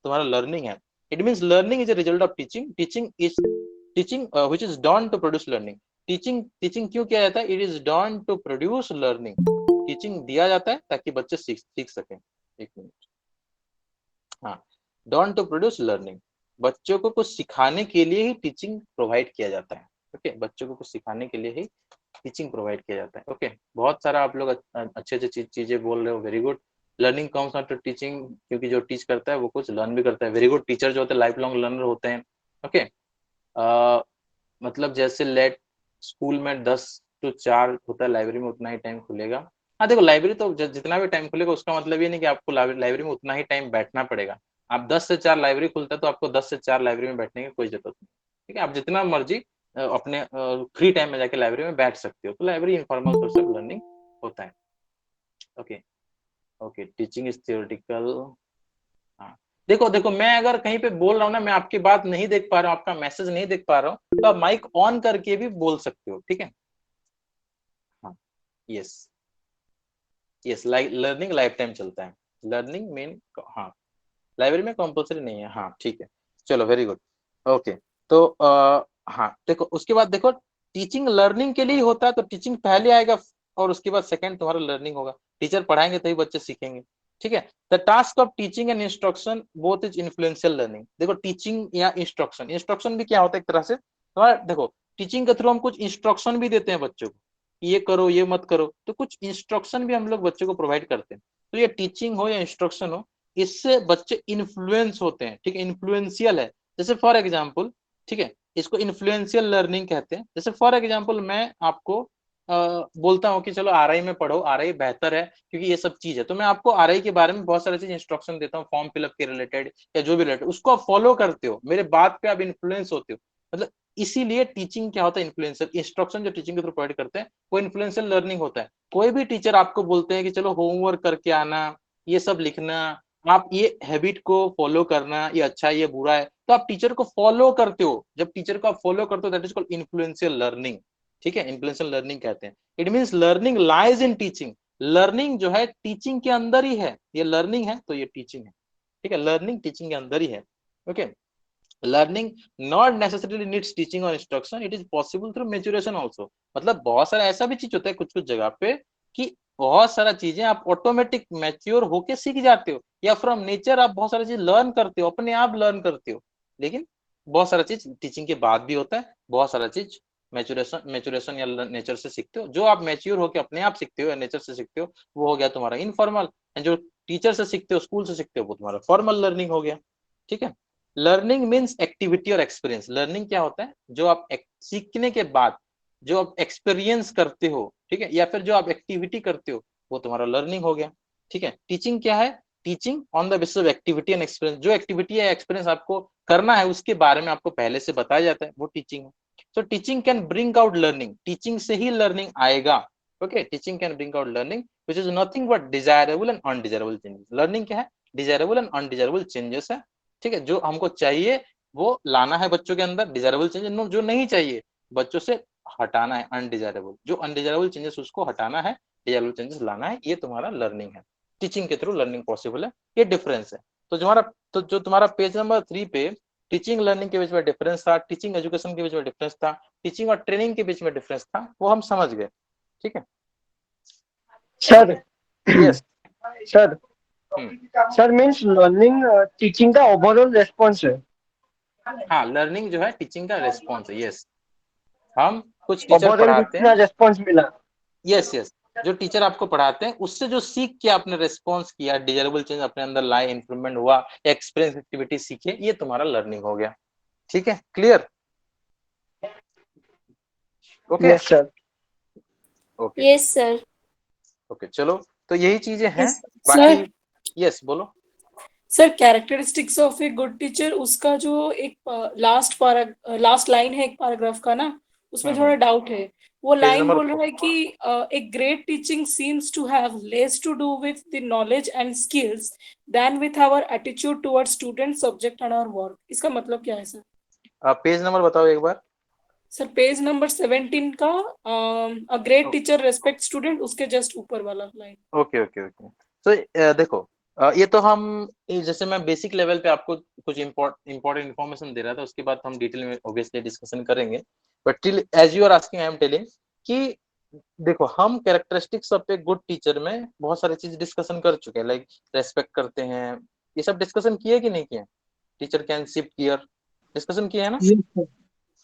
तुम्हारा लर्निंग है। It means learning is a result of teaching, teaching which is done to produce learning. Teaching क्यों किया जाता है? It is done to produce learning. Teaching दिया जाता है ताकि बच्चे सीख सकें। एक मिनट, हाँ, डन टू प्रोड्यूस लर्निंग, बच्चों को कुछ सिखाने के लिए ही टीचिंग प्रोवाइड किया जाता है। ओके, बच्चों को कुछ सिखाने के लिए ही टीचिंग प्रोवाइड किया जाता है। ओके, बहुत सारा आप लोग अच्छे अच्छे चीजें बोल रहे हो, very good. Learning comes after teaching, क्योंकि जो टीच करता है वो कुछ लर्न भी करता है। Very good. टीचर जो होते हैं लाइफ लॉन्ग लर्नर होते हैं। ओके, मतलब जैसे लेट स्कूल में 10 to 4 होता है, लाइब्रेरी में उतना ही टाइम खुलेगा। हाँ देखो, लाइब्रेरी तो जितना भी टाइम खुलेगा उसका मतलब ये नहीं कि आपको लाइब्रेरी में उतना ही टाइम बैठना पड़ेगा। आप 10 से 4 लाइब्रेरी खुलता है तो आपको 10 से 4 लाइब्रेरी में बैठने की कोई जरूरत नहीं। ठीक है, आप जितना मर्जी अपने फ्री टाइम में जाके लाइब्रेरी में बैठ सकते हो। तो library informal source of learning होता है। Okay okay, teaching is theoretical. हाँ, देखो देखो, मैं अगर कहीं पे बोल रहा हूँ ना, मैं आपकी बात नहीं देख पा रहा हूँ, आपका मैसेज नहीं देख पा रहा हूँ, तो आप माइक ऑन करके भी बोल सकते हो। ठीक है, हाँ, yes yes, learning life time चलता है। लर्निंग मेन, हाँ, लाइब्रेरी में कंपल्सरी नहीं है। हाँ ठीक है, चलो वेरी गुड। ओके, तो हाँ देखो, उसके बाद देखो, टीचिंग लर्निंग के लिए होता है, तो टीचिंग पहले आएगा और उसके बाद सेकंड तुम्हारा लर्निंग होगा। टीचर पढ़ाएंगे तभी बच्चे सीखेंगे। ठीक है, the task of teaching and instruction both is influential learning. देखो, टीचिंग या इंस्ट्रक्शन, इंस्ट्रक्शन भी क्या होता है एक तरह से तुम्हारा, देखो टीचिंग के थ्रू हम कुछ इंस्ट्रक्शन भी देते हैं बच्चों को, ये करो ये मत करो, तो कुछ इंस्ट्रक्शन भी हम लोग बच्चों को प्रोवाइड करते हैं। तो ये टीचिंग हो या इंस्ट्रक्शन हो, इससे बच्चे इन्फ्लुएंस होते हैं। ठीक है, इन्फ्लुएंशियल है। जैसे फॉर एग्जाम्पल, ठीक है, इसको इन्फ्लुएंशियल लर्निंग कहते हैं। जैसे फॉर एग्जाम्पल मैं आपको बोलता हूँ कि चलो आरआई में पढ़ो, आरआई बेहतर है क्योंकि ये सब चीज है, तो मैं आपको आरआई के बारे में बहुत सारी चीज इंस्ट्रक्शन देता हूँ, फॉर्म फिलअप के रिलेटेड या जो भी रिलेटेड, उसको आप फॉलो करते हो, मेरे बात पे आप इन्फ्लुएंस होते हो। मतलब इसीलिए टीचिंग क्या होता है, इन्फ्लुएंसर। इंस्ट्रक्शन जो टीचिंग के थ्रू प्रोवाइड करते हैं वो इन्फ्लुएंशियल लर्निंग होता है। कोई भी टीचर आपको बोलते हैं कि चलो होमवर्क करके आना, ये सब लिखना, आप ये हैबिट को फॉलो करना, ये अच्छा है ये बुरा है, तो आप टीचर को फॉलो करते हो। जब टीचर को आप फॉलो करते हो, that is called influential learning. ठीक है, इन्फ्लुएंशियल लर्निंग कहते हैं। It means learning lies in teaching. Learning जो है टीचिंग के अंदर ही है, ये लर्निंग है तो ये टीचिंग है। ठीक है, लर्निंग टीचिंग के अंदर ही है। Okay, learning not necessarily needs teaching और instruction, it is possible through maturation also. मतलब बहुत सारा ऐसा भी चीज होता है कुछ कुछ जगह पे कि बहुत सारा चीजें आप ऑटोमेटिक मैच्योर होके सीख जाते हो, या फ्रॉम नेचर आप बहुत सारा चीज लर्न करते हो, अपने आप लर्न करते हो। लेकिन बहुत सारा चीज टीचिंग के बाद भी होता है, बहुत सारा चीज मैच्योरेशन या नेचर से सीखते हो। जो आप मैच्योर होके अपने आप सीखते हो या नेचर से सीखते हो वो हो गया तुम्हारा इनफॉर्मल, जो टीचर से सीखते हो, स्कूल से सीखते हो, वो तुम्हारा फॉर्मल लर्निंग हो गया। ठीक है। लर्निंग मीन्स एक्टिविटी और एक्सपीरियंस। लर्निंग क्या होता है? जो आप सीखने के बाद जो आप एक्सपीरियंस करते हो, ठीक है, या फिर जो आप एक्टिविटी करते हो, वो तुम्हारा लर्निंग हो गया। ठीक है। टीचिंग क्या है? Teaching on the basis of activity and experience. जो एक्टिविटी या एक्सपीरियंस आपको करना है उसके बारे में आपको पहले से बताया जाता है, वो टीचिंग है। तो teaching can bring out learning, teaching से ही लर्निंग आएगा। Okay, teaching can bring out learning which is nothing but desirable and undesirable changes. Learning क्या है? डिजायरेबल एंड अनडिजायरेबल चेंजेस है। ठीक है, जो हमको चाहिए वो लाना है बच्चों के अंदर, डिजायरेबल चेंजेस जो नहीं चाहिए बच्चों से हटाना है, अनडिजायरेबल। जो अनडिजायरेबल चेंजेस उसको हटाना है, डिजायरेबल चेंजेस लाना है, ये तुम्हारा लर्निंग है। टीचिंग के थ्रू लर्निंग पॉसिबल है, ये डिफरेंस है। तो जो तुम्हारा पेज नंबर 3 पे टीचिंग लर्निंग के बीच में डिफरेंस था, टीचिंग एजुकेशन के बीच में डिफरेंस था, टीचिंग और ट्रेनिंग के बीच में डिफरेंस था, वो हम समझ गए। ठीक है sir. Yes. Sir sir means learning teaching का ओवरऑल रेस्पॉन्स है। हाँ, लर्निंग जो है टीचिंग का रेस्पॉन्स है। यस, हम कुछ टीचर ओवरऑल पढ़ाते कितना हैं। रेस्पॉन्स मिला? यस यस, जो टीचर आपको पढ़ाते हैं उससे जो सीख के आपने रेस्पॉन्स किया, डिजायरेबल चेंज अपने अंदर लाए, इंप्रूवमेंट हुआ, एक्सपीरियंस एक्टिविटी सीखे, ये तुम्हारा लर्निंग हो गया। ठीक है, clear? Okay yes sir. Okay yes sir. Okay, चलो तो यही चीजें हैं। सर बाकी यस बोलो। Sir characteristics of a good teacher, उसका जो एक लास्ट लाइन है एक पैराग्राफ का ना, उसमें थोड़ा डाउट है। वो पेज लाइन नंबर बोल रहा है कि a great teaching seems to have less to do with the knowledge and skills than with our attitude towards student, subject and our work. इसका मतलब क्या है सर? पेज नंबर बताओ एक बार। सर पेज नंबर 17 का a great teacher respect student, उसके जस्ट ऊपर वाला लाइन। Okay okay okay. तो देखो, ये तो हम जैसे मैं बेसिक लेवल पे आपको कुछ इंपॉर्टेंट इन्फॉर्मेशन दे रहा था, उसके बाद हम डिटेल में ऑब्वियसली डिस्कशन करेंगे। But till as you are asking I am telling कि देखो, हम characteristics of a good teacher में बहुत सारी चीज डिस्कशन कर चुके हैं, लाइक रेस्पेक्ट करते हैं, ये सब डिस्कशन किए कि नहीं किए? Teacher can sip here, discussion किए है ना?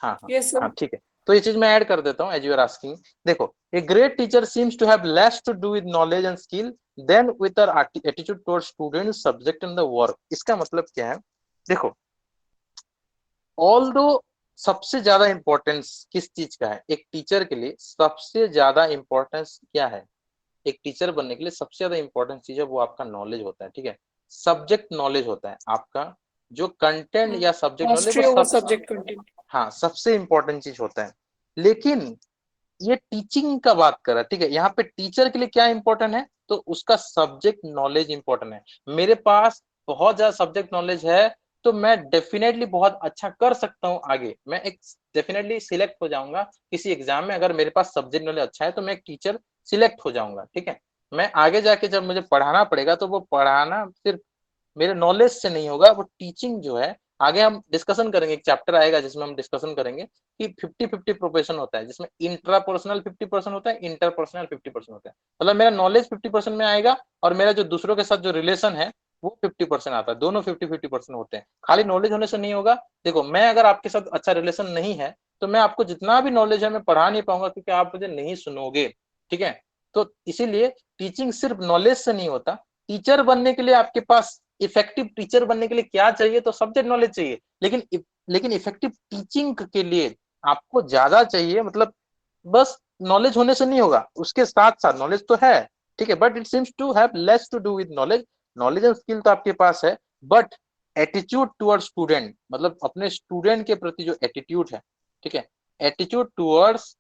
हाँ हाँ यस सर। हाँ, ठीक है। तो ये चीज मैं ऐड कर देता हूँ एज यू आर आस्किंग। देखो, a great teacher seems to have less to do with knowledge and skill then with our attitude towards student, subject and the work. इसका मतलब क्या है? देखो, ऑल्दो सबसे ज्यादा इंपॉर्टेंस किस चीज का है एक टीचर के लिए? सबसे ज्यादा इंपॉर्टेंस क्या है एक टीचर बनने के लिए? सबसे ज्यादा इंपॉर्टेंट चीज है वो आपका नॉलेज होता है। ठीक है, सब्जेक्ट नॉलेज होता है आपका, जो कंटेंट या सब्जेक्ट नॉलेज, मास्टरी वो ओवर सब, सब्जेक्ट कंटेंट। हाँ, सबसे इंपॉर्टेंट चीज होता है। लेकिन ये टीचिंग का बात कर रहा है। ठीक है, यहाँ पे टीचर के लिए क्या इंपॉर्टेंट है? तो उसका सब्जेक्ट नॉलेज इंपॉर्टेंट है। मेरे पास बहुत ज्यादा सब्जेक्ट नॉलेज है तो मैं डेफिनेटली बहुत अच्छा कर सकता हूँ आगे, मैं एक डेफिनेटली सिलेक्ट हो जाऊंगा किसी एग्जाम में। अगर मेरे पास सब्जेक्ट नॉलेज अच्छा है तो मैं एक टीचर सिलेक्ट हो जाऊंगा। ठीक है, मैं आगे जाके जब मुझे पढ़ाना पड़ेगा तो वो पढ़ाना सिर्फ मेरे नॉलेज से नहीं होगा, वो टीचिंग जो है, आगे हम डिस्कशन करेंगे, एक चैप्टर आएगा जिसमें हम डिस्कशन करेंगे कि 50-50 प्रोफेशन होता है, जिसमें इंट्रापर्सनल 50% होता है, इंटरपर्सनल 50% होता है। मतलब मेरा नॉलेज 50% में आएगा और मेरा जो दूसरों के साथ जो रिलेशन है वो 50% आता है। दोनों 50-50% होते हैं, खाली नॉलेज होने से नहीं होगा। देखो, मैं अगर आपके साथ अच्छा रिलेशन नहीं है तो मैं आपको जितना भी नॉलेज है मैं पढ़ा नहीं पाऊंगा, क्योंकि आप मुझे नहीं सुनोगे। ठीक है, तो इसीलिए टीचिंग सिर्फ नॉलेज से नहीं होता। टीचर बनने के लिए आपके पास, इफेक्टिव टीचर बनने के लिए क्या चाहिए? तो सब्जेक्ट नॉलेज चाहिए। लेकिन इफेक्टिव टीचिंग के लिए आपको ज्यादा चाहिए, मतलब बस नॉलेज होने से नहीं होगा, उसके साथ साथ नॉलेज तो है, ठीक है, but it seems to have less to do with knowledge. Knowledge and skill तो आपके पास है, बट एटीट्यूड टुवर्ड्स स्टूडेंट, मतलब अपने स्टूडेंट के प्रति जो एटीट्यूड है, ठीक है, एटीट्यूड टुवर्ड्स,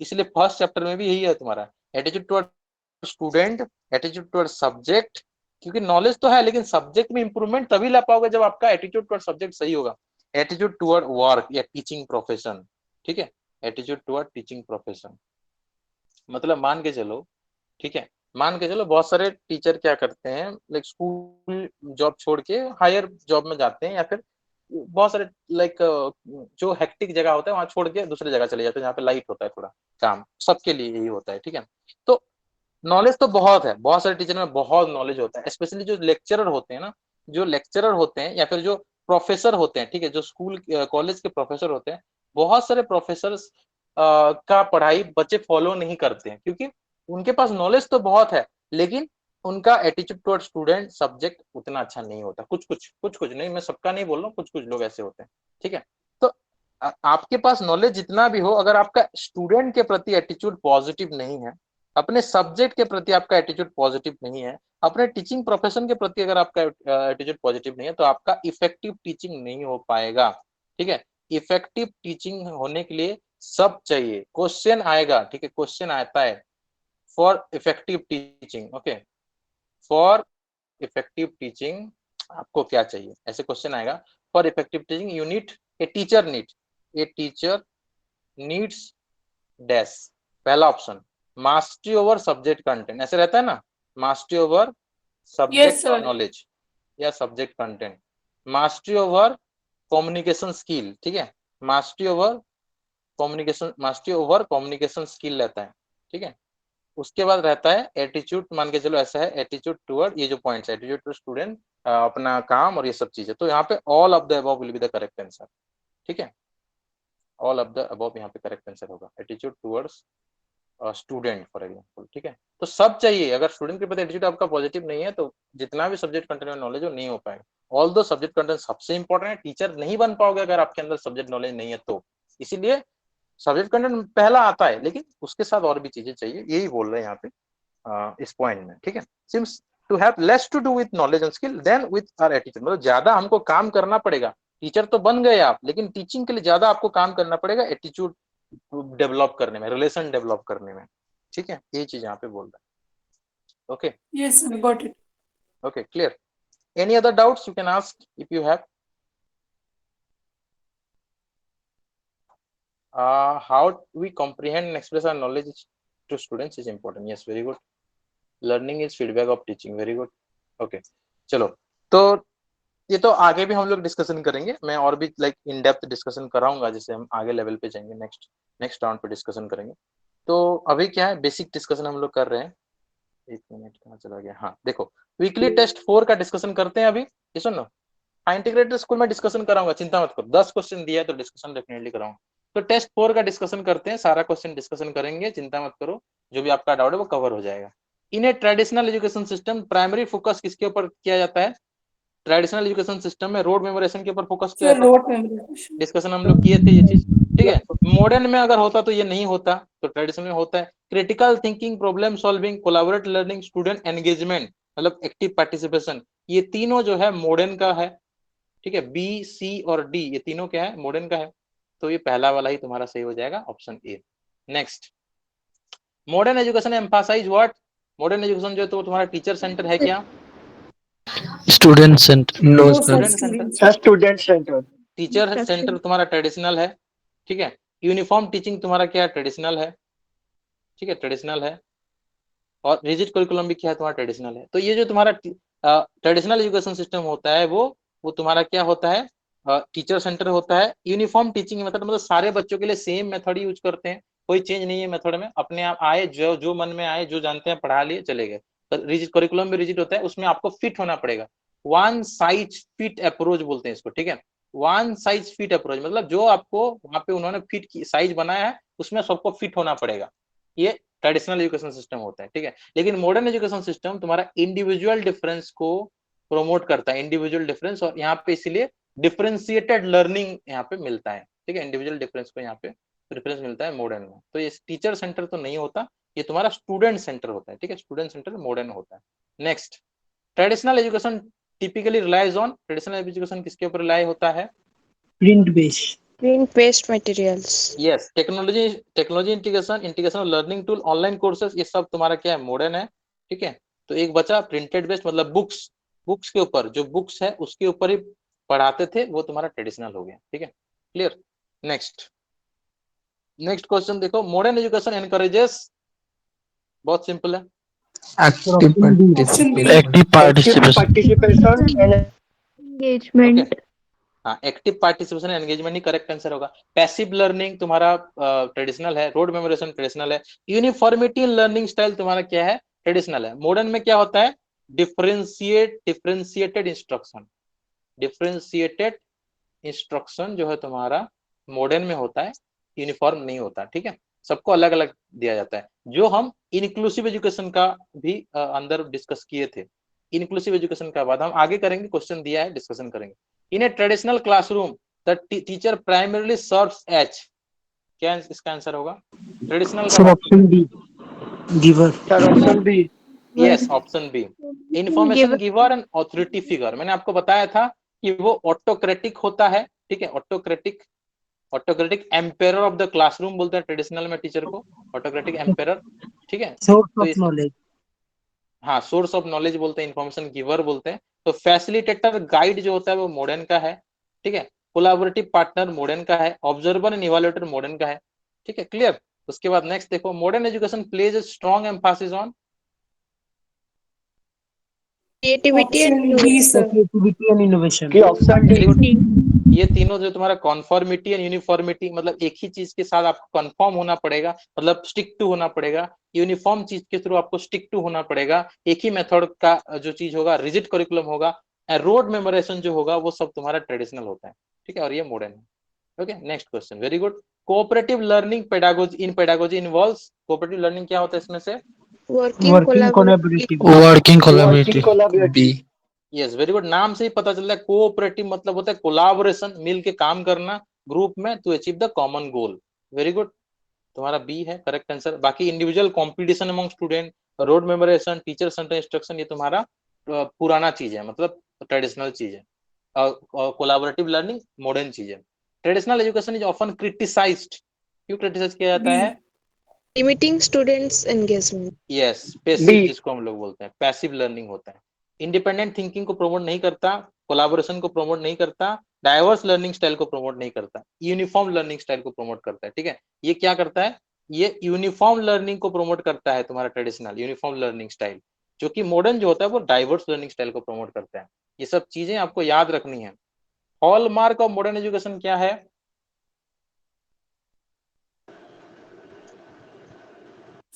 इसलिए फर्स्ट चैप्टर में भी यही है तुम्हारा, attitude towards student, attitude towards subject. क्योंकि नॉलेज तो है लेकिन सब्जेक्ट में इंप्रूवमेंट तभी ला पाओगे जब आपका एटीट्यूड टुवर्ड सब्जेक्ट सही होगा। एटीट्यूड टुवर्ड वर्क या टीचिंग प्रोफेशन, ठीक है, एटीट्यूड टुवर्ड टीचिंग प्रोफेशन। मतलब मान के चलो, ठीक है, मान के चलो बहुत सारे टीचर क्या करते हैं, लाइक स्कूल जॉब छोड़ के हायर जॉब में जाते हैं, या फिर बहुत सारे लाइक जो हेक्टिक जगह होता है वहां छोड़ के दूसरी जगह चले जाते हैं जहाँ पे लाइट होता है थोड़ा काम, सबके लिए यही होता है। ठीक है, तो नॉलेज तो बहुत है, बहुत सारे टीचर में बहुत नॉलेज होता है, स्पेशली जो लेक्चरर होते हैं ना, जो लेक्चरर होते हैं या फिर जो प्रोफेसर होते हैं, ठीक है, जो स्कूल कॉलेज के प्रोफेसर होते हैं, बहुत सारे प्रोफेसर का पढ़ाई बच्चे फॉलो नहीं करते हैं, क्योंकि उनके पास नॉलेज तो बहुत है, लेकिन उनका एटीट्यूड टुवर्ड स्टूडेंट सब्जेक्ट उतना अच्छा नहीं होता। कुछ नहीं, मैं सबका नहीं बोल रहा हूँ, कुछ लोग ऐसे होते हैं, ठीक है। तो आपके पास नॉलेज जितना भी हो, अगर आपका स्टूडेंट के प्रति एटीट्यूड पॉजिटिव नहीं है, अपने सब्जेक्ट के प्रति आपका एटीट्यूड पॉजिटिव नहीं है, अपने टीचिंग प्रोफेशन के प्रति अगर आपका एटीट्यूड पॉजिटिव नहीं है, तो आपका इफेक्टिव टीचिंग नहीं हो पाएगा, ठीक है। इफेक्टिव टीचिंग होने के लिए सब चाहिए। क्वेश्चन आएगा, ठीक है, क्वेश्चन आता है for effective teaching, okay, for effective teaching आपको क्या चाहिए, ऐसे क्वेश्चन आएगा। For effective teaching you need a teacher needs dash, पहला option mastery over subject content, ऐसे रहता है ना, मास्टरी ओवर सब्जेक्ट नॉलेज या subject content, mastery over communication skill, ठीक है, मास्टरी ओवर कम्युनिकेशन स्किल रहता है, ठीक है। उसके बाद रहता है एटीट्यूड, मान के चलो ऐसा है, एटीट्यूड टुवर्ड, ये जो पॉइंट्स है, एटीट्यूड टू स्टूडेंट, अपना काम और ये सब चीजें, तो यहाँ पे all of the above will be the correct answer, ठीक है, ऑल ऑफ द अबव यहाँ पे करेक्ट आंसर होगा, attitude towards student for example, ठीक है। तो सब चाहिए, अगर स्टूडेंट के प्रति एटीट्यूड आपका पॉजिटिव नहीं है, तो जितना भी सब्जेक्ट कंटेंट में नॉलेज हो नहीं हो पाएगा। ऑल दो सब्जेक्ट कंटेंट सबसे इंपॉर्टेंट है, टीचर नहीं बन पाओगे अगर आपके अंदर सब्जेक्ट नॉलेज नहीं है तो, इसीलिए सब्जेक्ट कंटेंट पहला आता है, लेकिन उसके साथ और भी चीजें चाहिए, यही बोल रहे हैं यहाँ पे इस पॉइंट में, ठीक है। Seems to have less to do with knowledge and skill than with our attitude, मतलब ज्यादा हमको काम करना पड़ेगा, टीचर तो बन गए आप, लेकिन टीचिंग के लिए ज्यादा आपको काम करना पड़ेगा एटीट्यूड डेवलप करने में, रिलेशन डेवलप करने में, ठीक है, ये चीज यहाँ पे बोल रहा है। Okay, yes sir, got it. Okay, clear. Any other doubts you can ask if you have. How we comprehend and express our knowledge to students is important. Yes, very good. Learning is feedback of teaching. Very good. Okay, चलो, तो ये तो आगे भी हम लोग डिस्कशन करेंगे, मैं और भी लाइक इन डेप्थ डिस्कशन कराऊंगा, जैसे हम आगे लेवल पे जाएंगे, नेक्स्ट राउंड पे डिस्कशन करेंगे। तो अभी क्या है, बेसिक डिस्कशन हम लोग कर रहे हैं। एक मिनट, कहाँ चला गया, हाँ देखो, वीकली टेस्ट 4 का डिस्कशन करते हैं अभी, ये सुन लो। इंटीग्रेटेड स्कूल में डिस्कशन कराऊंगा, चिंता मत करो, 10 क्वेश्चन दिया है तो डिस्कशन डेफिनेटली कराऊंगा। तो टेस्ट 4 का डिस्कशन करते हैं, सारा क्वेश्चन डिस्कशन करेंगे, चिंता मत करो, जो भी आपका डाउट है वो कवर हो जाएगा। In a traditional education system primary focus किसके ऊपर किया जाता है? ट्रेडिशनल एजुकेशन सिस्टम में रोड मेमोराइजेशन के ऊपर फोकस किया जाता है, डिस्कशन हम लोग किए थे ये चीज, ठीक है। मॉडर्न में अगर होता तो ये नहीं होता, तो ट्रेडिशनल में होता है critical thinking, problem solving, collaborate learning, student engagement, मतलब एक्टिव पार्टिसिपेशन, ये तीनों जो है मॉडर्न का है, ठीक है। बी, सी और डी ये तीनों क्या है, मॉडर्न का है, तो ये पहला वाला ही तुम्हारा सही हो जाएगा, option A. Next, modern education emphasise what? Modern education जो है तो तुम्हारा टीचर सेंटर है क्या? Student centre, no student centre, student centre, teacher centre traditional ट्रेडिशनल है, ठीक है। यूनिफॉर्म टीचिंग तुम्हारा क्या है, ट्रेडिशनल है, ठीक है, ट्रेडिशनल है। और रिजिड करिकुलम भी क्या है तुम्हारा, ट्रेडिशनल है। तो ये जो तुम्हारा ट्रेडिशनल एजुकेशन सिस्टम होता है वो तुम्हारा क्या होता है, टीचर सेंटर होता है। यूनिफॉर्म टीचिंग मेथड मतलब सारे बच्चों के लिए सेम मेथड यूज करते हैं, कोई चेंज नहीं है मेथड में, अपने आप आए, जो मन में आए, जो जानते हैं पढ़ा लिए चले गए। रिजिड करिकुलम भी रिजिड होता है, उसमें आपको फिट होना पड़ेगा, वन साइज फिट अप्रोच बोलते हैं इसको, ठीक है। वन साइज फिट अप्रोच मतलब जो आपको वहां पे उन्होंने फिट की साइज बनाया है उसमें सबको फिट होना पड़ेगा, ये ट्रेडिशनल एजुकेशन सिस्टम होता है, ठीक है। लेकिन मॉडर्न एजुकेशन सिस्टम तुम्हारा इंडिविजुअल डिफरेंस को प्रमोट करता है, इंडिविजुअल डिफरेंस, और यहाँ पे इसलिए डिफरेंशिएटेड लर्निंग यहाँ पे मिलता है, ठीक है। इंडिविजुअल डिफरेंस को यहाँ पे प्रेफरेंस मिलता है मॉडर्न में। तो ये टीचर सेंटर तो नहीं होता, ये तुम्हारा स्टूडेंट सेंटर होता है, ठीक है, स्टूडेंट सेंटर मॉडर्न होता है। Next, traditional education typically relies on, traditional education किसके ऊपर रिलाई होता है? Print based materials. Yes, technology integration of learning tool, online courses, ये सब तुम्हारा क्या है, मॉडर्न है, ठीक है। तो एक बचा प्रिंटेड बेस्ड, मतलब बुक्स के ऊपर, जो बुक्स है उसके ऊपर ही पढ़ाते थे, वो तुम्हारा ट्रेडिशनल हो गया, ठीक है, क्लियर। नेक्स्ट क्वेश्चन देखो, मॉडर्न एजुकेशन एनकरेजेस, बहुत सिंपल है, एक्टिव पार्टिसिपेशन, एंगेजमेंट। हाँ, एक्टिव पार्टिसिपेशन एंगेजमेंट ही करेक्ट आंसर होगा। पैसिव लर्निंग तुम्हारा ट्रेडिशनल है, रोड मेमोराइजेशन ट्रेडिशनल है। यूनिफॉर्मिटी इन लर्निंग स्टाइल तुम्हारा क्या है, ट्रेडिशनल है। मॉडर्न में क्या होता है, डिफरेंशिएटेड इंस्ट्रक्शन। डिफरेंशिएटेड इंस्ट्रक्शन जो है तुम्हारा मॉडर्न में होता है, यूनिफॉर्म नहीं होता, ठीक है, सबको अलग अलग दिया जाता है, जो हम इंक्लूसिव एजुकेशन का भी अंदर डिस्कस किए थे। इंक्लूसिव एजुकेशन का बाद हम आगे करेंगे, क्वेश्चन दिया है, डिस्कशन करेंगे। In a traditional classroom the teacher primarily serves as, क्या इसका आंसर होगा? ट्रेडिशनल का option B, giver. Sir option B. Yes, option B, information giver and authority figure. मैंने आपको बताया था कि वो ऑटोक्रेटिक होता है, ठीक है, autocratic emperor of the classroom बोलते हैं ट्रेडिशनल में टीचर को, ऑटोक्रेटिक एम्पेरर, ठीक है। सोर्स तो ऑफ नॉलेज। हाँ, सोर्स ऑफ नॉलेज बोलते हैं, इंफॉर्मेशन गिवर बोलते हैं। तो फैसिलिटेटर गाइड जो होता है वो मॉडर्न का है, ठीक है। कोलैबोरेटिव पार्टनर मॉडर्न का है, ऑब्जर्वर एंड इवैल्यूएटर मॉडर्न का है, ठीक है, क्लियर। उसके बाद नेक्स्ट देखो, modern education plays a strong Mphasis on creativity and option D sir. Creativity and innovation. की ऑप्शन डी। innovation. ये तीनों जो तुम्हारा कॉन्फॉर्मिटी एंड यूनिफॉर्मिटी, मतलब एक ही चीज के साथ आपको कन्फर्म होना पड़ेगा, मतलब स्टिक टू होना पड़ेगा, यूनिफॉर्म चीज के थ्रू आपको स्टिक टू होना पड़ेगा, एक ही मेथड का जो चीज होगा, रिजिड करिकुलम होगा, रोड मेमोराइजेशन जो होगा वो सब तुम्हारा ट्रेडिशनल होता है, ठीक है, और ये मॉडर्न है। Okay, next question, very good. Cooperative learning pedagogy in pedagogy involves, cooperative learning क्या होता है इसमें से? Working working collaboratively. Collaborative. Working collaborative collaborative. Yes, very good. नाम से ही पता चलता है, कोऑपरेटिव मतलब होता है कोलैबोरेशन, मिल के काम करना ग्रुप में to achieve the common goal. Very good, तुम्हारा बी है करेक्ट आंसर। बाकी individual competition among student, rote memorisation, teacher centre instruction, ये तुम्हारा पुराना चीज है, मतलब ट्रेडिशनल चीज है। कोलैबोरेटिव लर्निंग मॉडर्न चीज है। Traditional education is often criticised, क्यों क्रिटिसाइज किया जाता है? Limiting students' engagement. Yes, passive जिसको हम लोग बोलते हैं, पैसिव लर्निंग होता है। इंडिपेंडेंट थिंकिंग को प्रमोट नहीं करता, कोलैबोरेशन को प्रमोट नहीं करता, डाइवर्स लर्निंग स्टाइल को प्रमोट नहीं करता, यूनिफॉर्म लर्निंग स्टाइल को प्रमोट करता है, ठीक है। ये क्या करता है? ये यूनिफॉर्म लर्निंग को प्रमोट करता है, तुम्हारा ट्रेडिशनल यूनिफॉर्म लर्निंग स्टाइल, जो कि मॉडर्न जो होता है वो डाइवर्स लर्निंग स्टाइल को प्रमोट करता है। ये सब चीजें आपको याद रखनी है। हॉलमार्क ऑफ मॉडर्न एजुकेशन क्या है?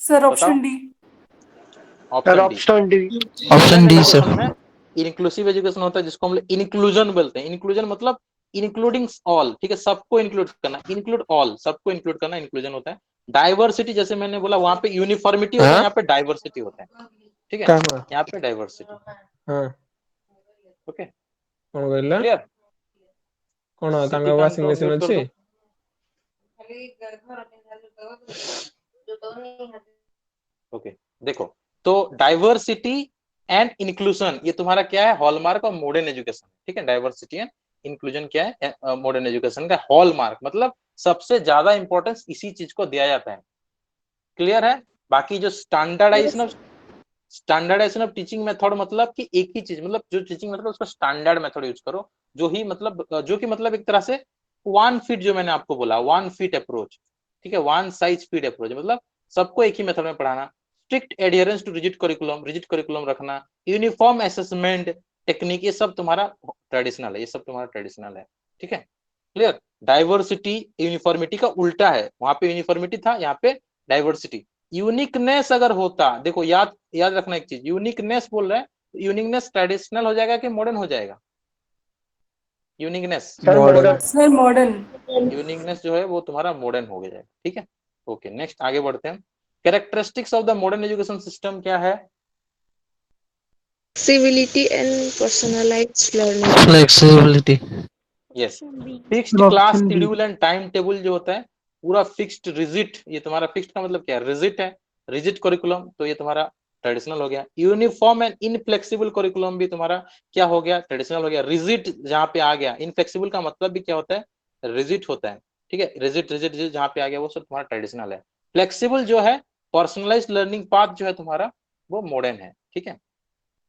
Sir option D. Option D. Option D sir. Inclusive education होता है, जिसको हम लोग इंक्लूजन बोलते हैं। इंक्लूजन मतलब इंक्लूडिंग ऑल, ठीक है, सबको इंक्लूड करना, इंक्लूड ऑल, सबको इंक्लूड करना इंक्लूजन होता है। डाइवर्सिटी, जैसे मैंने बोला, वहां पे यूनिफॉर्मिटी होता है, यहाँ पे डाइवर्सिटी होता है, ठीक है, यहाँ पे डाइवर्सिटी। Okay, clear. कौन तांगा वाशिंग मशीन अछि? ओके, देखो, तो डाइवर्सिटी एंड इंक्लूजन ये तुम्हारा क्या है? हॉलमार्क ऑफ मॉडर्न एजुकेशन, ठीक है। डाइवर्सिटी एंड इंक्लूजन क्या है? मॉडर्न एजुकेशन का हॉलमार्क, मतलब सबसे ज्यादा इंपॉर्टेंस इसी चीज को दिया जाता है, क्लियर है। बाकी जो स्टैंडर्डाइजेशन ऑफ टीचिंग मेथड, मतलब कि एक ही चीज, मतलब जो टीचिंग मेथड उसका स्टैंडर्ड मेथड यूज करो, जो कि मतलब एक तरह से वन फिट, जो मैंने आपको बोला, वन फिट अप्रोच, ठीक है, वन साइज फिट अप्रोच, मतलब सबको एक ही मेथड में पढ़ाना। Strict adherence to rigid curriculum रखना, यूनिफॉर्म असेसमेंट टेक्निक, ये सब तुम्हारा ट्रेडिशनल है, ये सब तुम्हारा ट्रेडिशनल है, ठीक है, क्लियर। डाइवर्सिटी यूनिफॉर्मिटी का उल्टा है, वहां पे यूनिफॉर्मिटी था, यहाँ पे डाइवर्सिटी। यूनिकनेस अगर होता, देखो याद रखना एक चीज, यूनिकनेस बोल रहे हैं, यूनिकनेस ट्रेडिशनल हो जाएगा कि मॉडर्न हो जाएगा? Uniqueness sir modern. यूनिकनेस जो है वो तुम्हारा मॉडर्न हो जाएगा, ठीक है। ओके, नेक्स्ट आगे बढ़ते हैं। Characteristics of the modern education system क्या है? Flexibility and personalized learning. Flexibility. Yes, fixed class schedule and time table जो होता है पूरा फिक्स्ड, रिजिड, ये तुम्हारा फिक्स्ड का मतलब क्या है? रिजिड है, रिजिड करिकुलम, तो ये तुम्हारा ट्रेडिशनल हो गया। यूनिफॉर्म एंड इनफ्लेक्सिबल करिकुलम भी तुम्हारा क्या हो गया? ट्रेडिशनल हो गया। रिजिड जहां पे आ गया, इनफ्लेक्सिबल का मतलब भी क्या होता है? रिजिड होता है, ठीक है, रिजिड जहां पे आ गया वो सब तुम्हारा ट्रेडिशनल है। फ्लेक्सिबल जो है, पर्सनलाइज्ड लर्निंग पाथ जो है तुम्हारा, वो मॉडर्न है, ठीक है।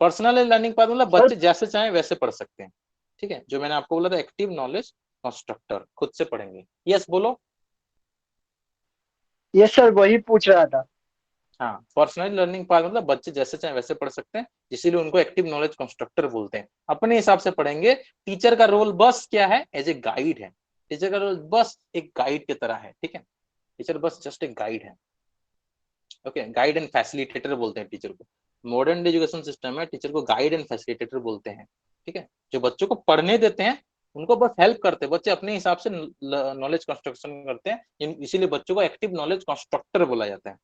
पर्सनलाइज्ड लर्निंग पाथ मतलब बच्चे जैसे चाहे वैसे पढ़ सकते हैं, ठीक है, जो मैंने आपको बोला था, एक्टिव नॉलेज कंस्ट्रक्टर, खुद से पढ़ेंगे। यस बोलो। यस सर, वही पूछ रहा था। हाँ, पर्सनलाइज्ड लर्निंग पाथ मतलब बच्चे जैसे चाहे वैसे पढ़ सकते हैं, इसीलिए उनको एक्टिव नॉलेज कंस्ट्रक्टर बोलते हैं। अपने हिसाब से पढ़ेंगे। टीचर का रोल बस क्या है? एज ए गाइड है। टीचर का रोल बस एक गाइड की तरह है, ठीक है, टीचर बस जस्ट एक गाइड है। ओके, गाइड एंड फैसिलिटेटर बोलते हैं टीचर को। मॉडर्न एजुकेशन सिस्टम में टीचर को गाइड एंड फैसिलिटेटर बोलते हैं, ठीक है। जो बच्चों को पढ़ने देते हैं उनको बस हेल्प करते हैं, बच्चे अपने हिसाब से नॉलेज कंस्ट्रक्शन करते हैं, इसीलिए बच्चों को एक्टिव नॉलेज कंस्ट्रक्टर बोला जाता है।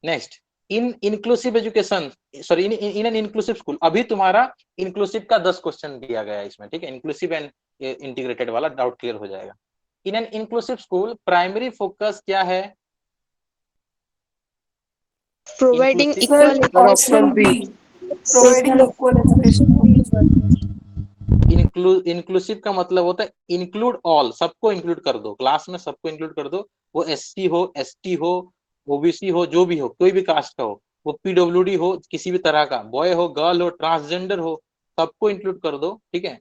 Next, in inclusive education, sorry in an inclusive school, अभी तुम्हारा इंक्लूसिव का 10 क्वेश्चन दिया गया है इसमें, ठीक है। इंक्लूसिव एंड इंटीग्रेटेड वाला डाउट क्लियर हो जाएगा। इन an inclusive school primary focus क्या है? Providing Inclusive- equal Sir, option B, providing equal education. Inclusive का मतलब होता है इंक्लूड ऑल, सबको इंक्लूड कर दो, क्लास में सबको इंक्लूड कर दो, वो एससी हो, एसटी हो, ओबीसी हो, जो भी हो, कोई भी कास्ट का हो, वो पीडब्ल्यूडी हो, किसी भी तरह का, बॉय हो, गर्ल हो, ट्रांसजेंडर हो, सबको इंक्लूड कर दो, ठीक है।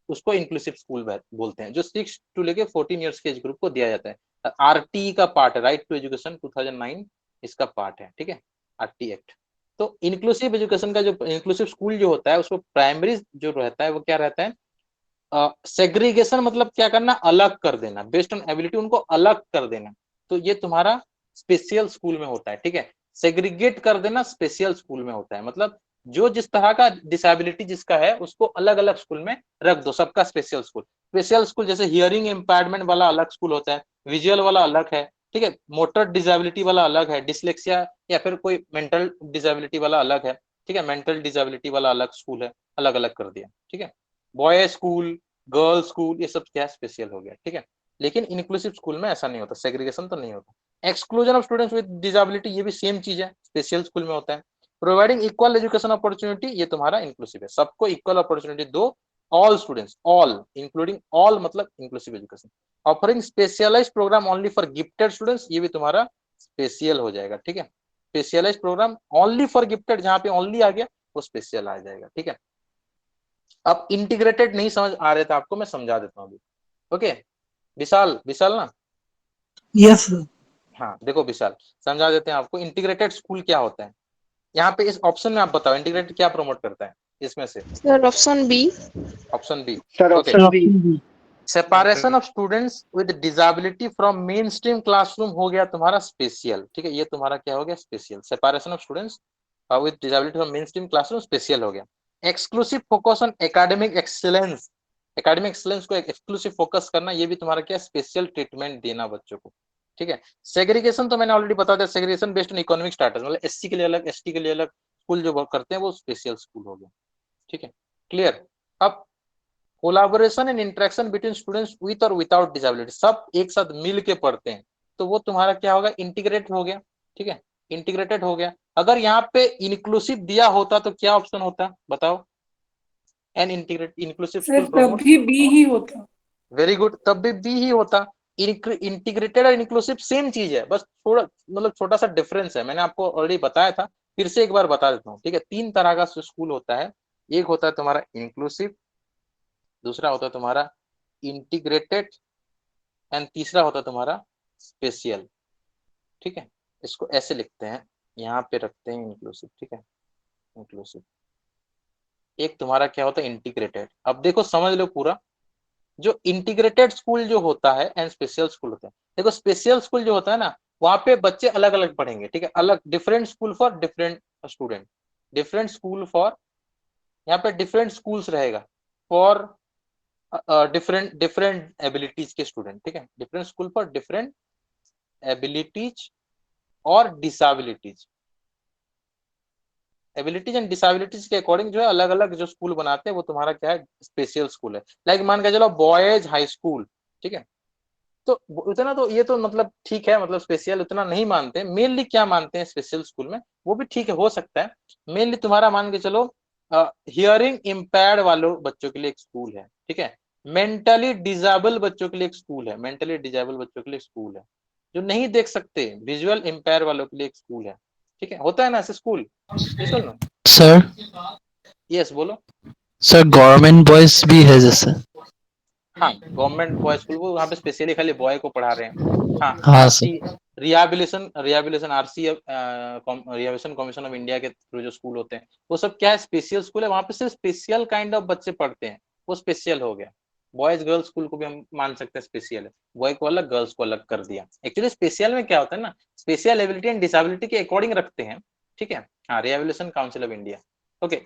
उसको इंक्लूसिव स्कूल बोलते हैं, जो 6 to लेके 14 ईयर्स के एज ग्रुप को दिया जाता है। आरटी का पार्ट है, राइट टू एजुकेशन 2009 इसका पार्ट है, ठीक है, आरटी एक्ट। तो इंक्लूसिव एजुकेशन का जो इंक्लूसिव स्कूल जो होता है उसको प्राइमरी जो रहता है वो क्या रहता है, सेग्रीगेशन मतलब क्या करना, अलग कर देना, बेस्ड ऑन एबिलिटी उनको अलग कर देना, तो ये तुम्हारा स्पेशल स्कूल में होता है, ठीक है। सेग्रीगेट कर देना स्पेशल स्कूल में होता है, मतलब जो जिस तरह का डिसेबिलिटी जिसका है उसको अलग अलग स्कूल में रख दो, सबका स्पेशल स्कूल। स्पेशल स्कूल जैसे हियरिंग इम्पेयरमेंट वाला अलग स्कूल होता है, विजुअल वाला अलग है, ठीक है, मोटर डिसेबिलिटी वाला अलग है, डिसलेक्सिया या फिर कोई मेंटल डिसेबिलिटी वाला अलग है, ठीक है, मेंटल डिसेबिलिटी वाला अलग स्कूल है, अलग अलग कर दिया, ठीक है। बॉय स्कूल, गर्ल स्कूल, ये सब क्या स्पेशल हो गया, ठीक है। लेकिन इंक्लूसिव स्कूल में ऐसा नहीं होता, सेग्रीगेशन तो नहीं होता। Exclusion of students with disability, ये भी सेम चीज है, स्पेशल स्कूल में होता है। प्रोवाइडिंग इक्वल एजुकेशन अपॉर्चुनिटी, ये तुम्हारा इंक्लूसिव है, सबको इक्वल अपॉर्चुनिटी दो, all students, all including all मतलब inclusive education. Offering specialised programme only for gifted students, ये भी तुम्हारा स्पेशल हो जाएगा, ठीक है। Specialised programme only for gifted, जहां पे ओनली आ गया वो स्पेशल आ जाएगा, ठीक है। अब इंटीग्रेटेड नहीं समझ आ रहे थे आपको, मैं समझा देता हूँ अभी, ओके। विशाल, विशाल ना, Yes. हाँ देखो विशाल, समझा देते हैं आपको इंटीग्रेटेड स्कूल क्या होता है। यहाँ पे इस ऑप्शन में आप बताओ इंटीग्रेटेड क्या प्रमोट करता है इसमें से। Sir, option B. Option B, Sir, okay. option B. Separation of students with disability from mainstream classroom हो गया तुम्हारा स्पेशल, ठीक है, ये तुम्हारा क्या हो गया special. Separation of students with disability from mainstream classroom special हो गया। Exclusive focus on academic excellence, academic excellence को एक्सक्लूसिव फोकस करना, ये भी तुम्हारा क्या स्पेशल ट्रीटमेंट देना बच्चों को, ठीक है। सेग्रीगेशन तो मैंने ऑलरेडी बता दिया, segregation based on economic status, मतलब एससी के लिए अलग, एसटी के लिए अलग स्कूल जो करते हैं वो स्पेशल स्कूल हो गया, ठीक है, क्लियर। अब collaboration and interaction between students with और विदाउट डिसेबिलिटी, सब एक साथ मिल के पढ़ते हैं, तो वो तुम्हारा क्या होगा, इंटीग्रेट हो गया, ठीक है, इंटीग्रेटेड हो गया। अगर यहाँ पे इंक्लूसिव दिया होता तो क्या ऑप्शन होता, बताओ। An integrate inclusive sir school promote, तभी बी ही होता। वेरी गुड, तब भी बी ही होता। इंटीग्रेटेड और इंक्लूसिव सेम चीज है, बस थोड़ा मतलब छोटा सा डिफरेंस है, मैंने आपको ऑलरेडी बताया था, फिर से एक बार बता देता हूँ, ठीक है। 3 तरह का स्कूल होता है, एक होता है तुम्हारा इंक्लूसिव, दूसरा होता है तुम्हारा इंटीग्रेटेड, एंड तीसरा होता है तुम्हारा स्पेशल, ठीक है। इसको ऐसे लिखते हैं, यहाँ पे रखते हैं इंक्लूसिव, ठीक है, इंक्लूसिव। एक तुम्हारा क्या होता है इंटीग्रेटेड। अब देखो समझ लो पूरा, जो इंटीग्रेटेड स्कूल जो होता है एंड स्पेशल स्कूल होता है, देखो स्पेशल स्कूल जो होता है ना वहां पे बच्चे अलग अलग पढ़ेंगे, ठीक है, अलग, different school for different student, different school for, यहाँ पे डिफरेंट स्कूल्स रहेगा फॉर डिफरेंट डिफरेंट एबिलिटीज के स्टूडेंट, ठीक है, different school for different abilities और डिसेबिलिटीज, एबिलिटीज एंड डिसेबिलिटीज के अकॉर्डिंग जो है अलग अलग जो स्कूल बनाते हैं वो तुम्हारा क्या है स्पेशल स्कूल है। लाइक मान के चलो बॉयज हाई स्कूल, ठीक है, तो उतना तो ये तो मतलब ठीक है, मतलब स्पेशल उतना नहीं मानते, मेनली क्या मानते हैं स्पेशल स्कूल में, वो भी ठीक है हो सकता है। मेनली तुम्हारा मान के चलो हियरिंग इम्पेयर्ड वालों बच्चों के लिए एक स्कूल है, ठीक है, मेंटली डिजेबल बच्चों के लिए एक स्कूल है, मेंटली डिजेबल बच्चों के लिए स्कूल है, जो नहीं देख सकते विजुअल इम्पेयर वालों के लिए एक स्कूल है, ठीक है, होता है ना ऐसे स्कूल। ना Sir, यस बोलो। sir, government boys भी है जैसे। हाँ गवर्नमेंट बॉय स्कूल, वो वहाँ पे स्पेशली खाली बॉय को पढ़ा रहे हैं। हाँ हाँ RC rehabilitation rehabilitation RC rehabilitation commission of India के थ्रू जो स्कूल होते हैं वो सब क्या है स्पेशल स्कूल है, वहाँ पे सिर्फ स्पेशल काइंड ऑफ बच्चे पढ़ते हैं, वो स्पेशल हो गया, बॉयज गर्ल्स स्कूल को भी हम मान सकते हैं स्पेशल है, बॉय को अलग गर्ल्स को अलग कर दिया। एक्चुअली स्पेशल में क्या होता है ना, स्पेशल एबिलिटी एंड डिसेबिलिटी के अकॉर्डिंग रखते हैं, ठीक है। हाँ, rehabilitation council of India. Okay,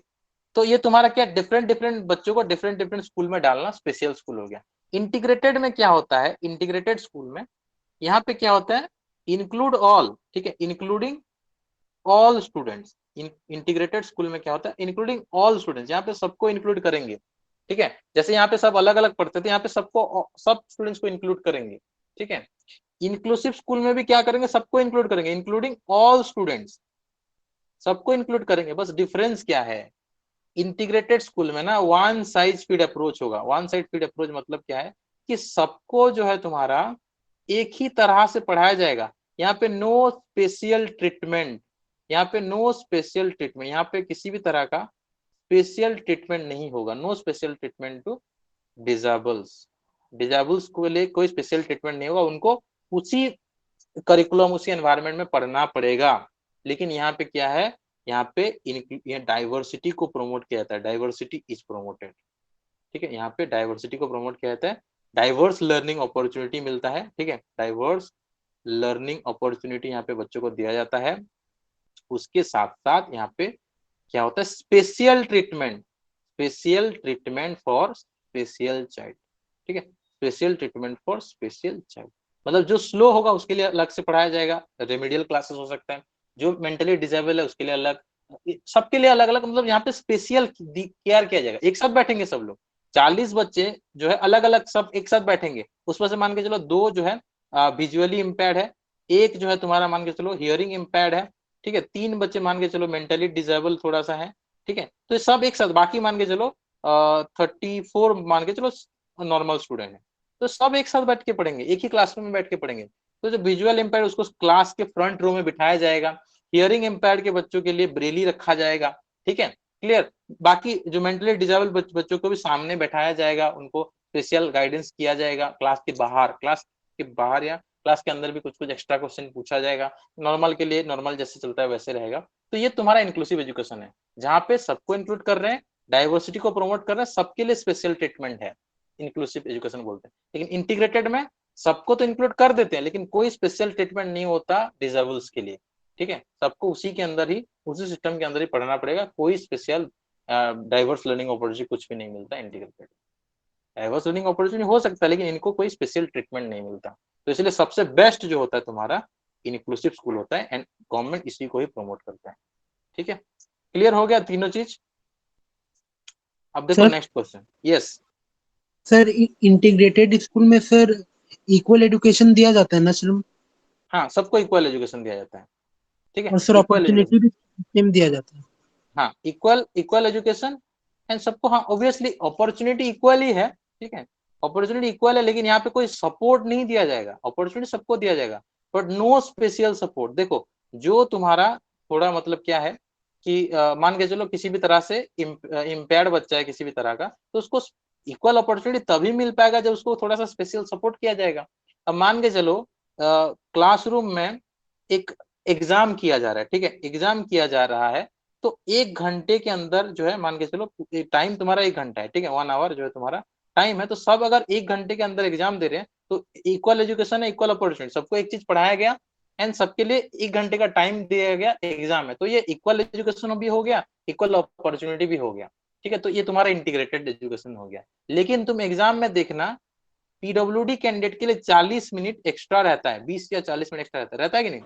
तो ये तुम्हारा क्या, डिफरेंट डिफरेंट बच्चों को डिफरेंट डिफरेंट स्कूल में डालना स्पेशल स्कूल हो गया। इंटीग्रेटेड में क्या होता है, इंटीग्रेटेड स्कूल में यहाँ पे क्या होता है, इंक्लूड ऑल, ठीक है, including all students. Integrated school में क्या होता है, इंक्लूडिंग ऑल स्टूडेंट्स, यहाँ पे सबको इंक्लूड करेंगे, ठीक है। जैसे यहाँ पे सब अलग अलग पढ़ते थे, यहाँ पे सबको, सब स्टूडेंट्स को इंक्लूड करेंगे, ठीक है। इंक्लूसिव स्कूल में भी क्या करेंगे, सबको इंक्लूड करेंगे, इंक्लूडिंग ऑल स्टूडेंट्स, सबको इंक्लूड करेंगे। बस डिफरेंस क्या है, इंटीग्रेटेड स्कूल में ना वन साइज फिट अप्रोच होगा। वन साइज फिट अप्रोच मतलब क्या है कि सबको जो है तुम्हारा एक ही तरह से पढ़ाया जाएगा। यहाँ पे नो स्पेशल ट्रीटमेंट, यहाँ पे नो स्पेशल ट्रीटमेंट, यहाँ पे किसी भी तरह का स्पेशल ट्रीटमेंट नहीं होगा। नो स्पेशल ट्रीटमेंट टू डिजेबल्स, डिजेबल्स को लिए कोई स्पेशल ट्रीटमेंट नहीं होगा, उनको उसी करिकुलम उसी एनवायरनमेंट में पढ़ना पड़ेगा। लेकिन यहाँ पे क्या है, यहाँ पे डाइवर्सिटी को प्रमोट किया जाता है, डाइवर्सिटी इज प्रोमोटेड, ठीक है। यहाँ पे डाइवर्सिटी को प्रमोट किया जाता है, डाइवर्स लर्निंग अपॉर्चुनिटी मिलता है, ठीक है। डाइवर्स लर्निंग अपॉर्चुनिटी यहाँ पे बच्चों को दिया जाता है। उसके साथ साथ यहाँ पे क्या होता है, special treatment, special treatment for special child, ठीक है। Special treatment for special child मतलब जो स्लो होगा उसके लिए अलग से पढ़ाया जाएगा, रेमेडियल क्लासेस हो सकता है। जो मेंटली डिसेबल है उसके लिए अलग, सबके लिए अलग अलग, मतलब यहाँ पे स्पेशल केयर किया जाएगा। एक साथ बैठेंगे सब लोग, 40 बच्चे जो है अलग अलग सब एक साथ बैठेंगे, उसमें से मान के चलो 2 जो है विजुअली इम्पेयर्ड है, एक जो है तुम्हारा मान के चलो हियरिंग इम्पेयर्ड है, ठीक है। 3 बच्चे मान के चलो मेंटली डिसेबल थोड़ा सा है, ठीक है। तो ये सब एक साथ, बाकी मान के चलो 34 मान के चलो नॉर्मल स्टूडेंट है, तो सब एक साथ बैठ के पढ़ेंगे, एक ही क्लासरूम में बैठ के पढ़ेंगे। तो जो विजुअल इम्पेयर उसको क्लास के फ्रंट रो में बिठाया जाएगा, हियरिंग इम्पेयर के बच्चों के लिए ब्रेली रखा जाएगा, ठीक है, क्लियर। बाकी जो मेंटली डिसेबल बच्चों को भी सामने बैठाया जाएगा, उनको स्पेशल गाइडेंस किया जाएगा। क्लास के बाहर या क्लास के अंदर भी कुछ कुछ एक्स्ट्रा क्वेश्चन पूछा जाएगा, नॉर्मल के लिए नॉर्मल जैसे चलता है वैसे रहेगा। तो ये तुम्हारा इंक्लूसिव एजुकेशन है, जहाँ पे सबको इंक्लूड कर रहे हैं, डाइवर्सिटी को प्रमोट कर रहे हैं, सबके लिए स्पेशल ट्रीटमेंट है, इंक्लूसिव एजुकेशन बोलते हैं। लेकिन इंटीग्रेटेड में सबको तो इंक्लूड कर देते हैं, लेकिन कोई स्पेशल ट्रीटमेंट नहीं होता डिसेबल्स के लिए, ठीक है। सबको उसी के अंदर ही, उसी सिस्टम के अंदर ही पढ़ना पड़ेगा, कोई स्पेशल डाइवर्स लर्निंग अपॉर्चुनिटी कुछ भी नहीं मिलता इंटीग्रेटेड। डाइवर्स लर्निंग अपॉर्चुनिटी हो सकता है, लेकिन इनको कोई स्पेशल ट्रीटमेंट नहीं मिलता। तो इसलिए सबसे बेस्ट जो होता है तुम्हारा इंक्लूसिव स्कूल होता है, एंड गवर्नमेंट इसी को ही प्रमोट करता है, ठीक है। क्लियर हो गया तीनों चीज। अब देखो next question. Yes sir, integrated school में सर इक्वल एजुकेशन दिया जाता है ना सर? हाँ, सबको इक्वल एजुकेशन दिया जाता है, ठीक है। और सर इक्वल अपॉर्चुनिटी भी सेम दिया जाता है? हाँ, इक्वल एजुकेशन एंड सबको, हाँ ऑब्वियसली अपॉर्चुनिटी इक्वल ही है, ठीक है। अपॉर्चुनिटी इक्वल है, लेकिन यहाँ पे कोई सपोर्ट नहीं दिया जाएगा, अपॉर्चुनिटी सबको दिया जाएगा, बट नो स्पेशल सपोर्ट। देखो जो तुम्हारा थोड़ा मतलब क्या है कि मान के चलो किसी भी तरह से इम्पेयर्ड बच्चा है किसी भी तरह का, तो उसको इक्वल अपॉर्चुनिटी तभी मिल पाएगा जब उसको थोड़ा सा स्पेशल सपोर्ट किया जाएगा। अब मान के चलो क्लासरूम में एक एग्जाम किया जा रहा है, ठीक है, एग्जाम किया जा रहा है, तो 1 घंटे के अंदर जो है मान के चलो टाइम तुम्हारा 1 घंटा है, ठीक है, 1 आवर जो है तुम्हारा टाइम है, तो सब अगर 1 घंटे के अंदर एग्जाम दे रहे हैं तो इक्वल एजुकेशन है, इक्वल अपॉर्चुनिटी, सबको एक चीज पढ़ाया गया एंड सबके लिए 1 घंटे का टाइम दिया गया, एग्जाम है, तो ये इक्वल एजुकेशन भी हो गया, इक्वल अपॉर्चुनिटी भी हो गया, ठीक है। तो ये तुम्हारा इंटीग्रेटेड एजुकेशन हो गया। लेकिन तुम एग्जाम में देखना, पीडब्ल्यूडी कैंडिडेट के लिए 40 मिनट एक्स्ट्रा रहता है, 20 या 40 मिनट एक्स्ट्रा रहता है कि नहीं?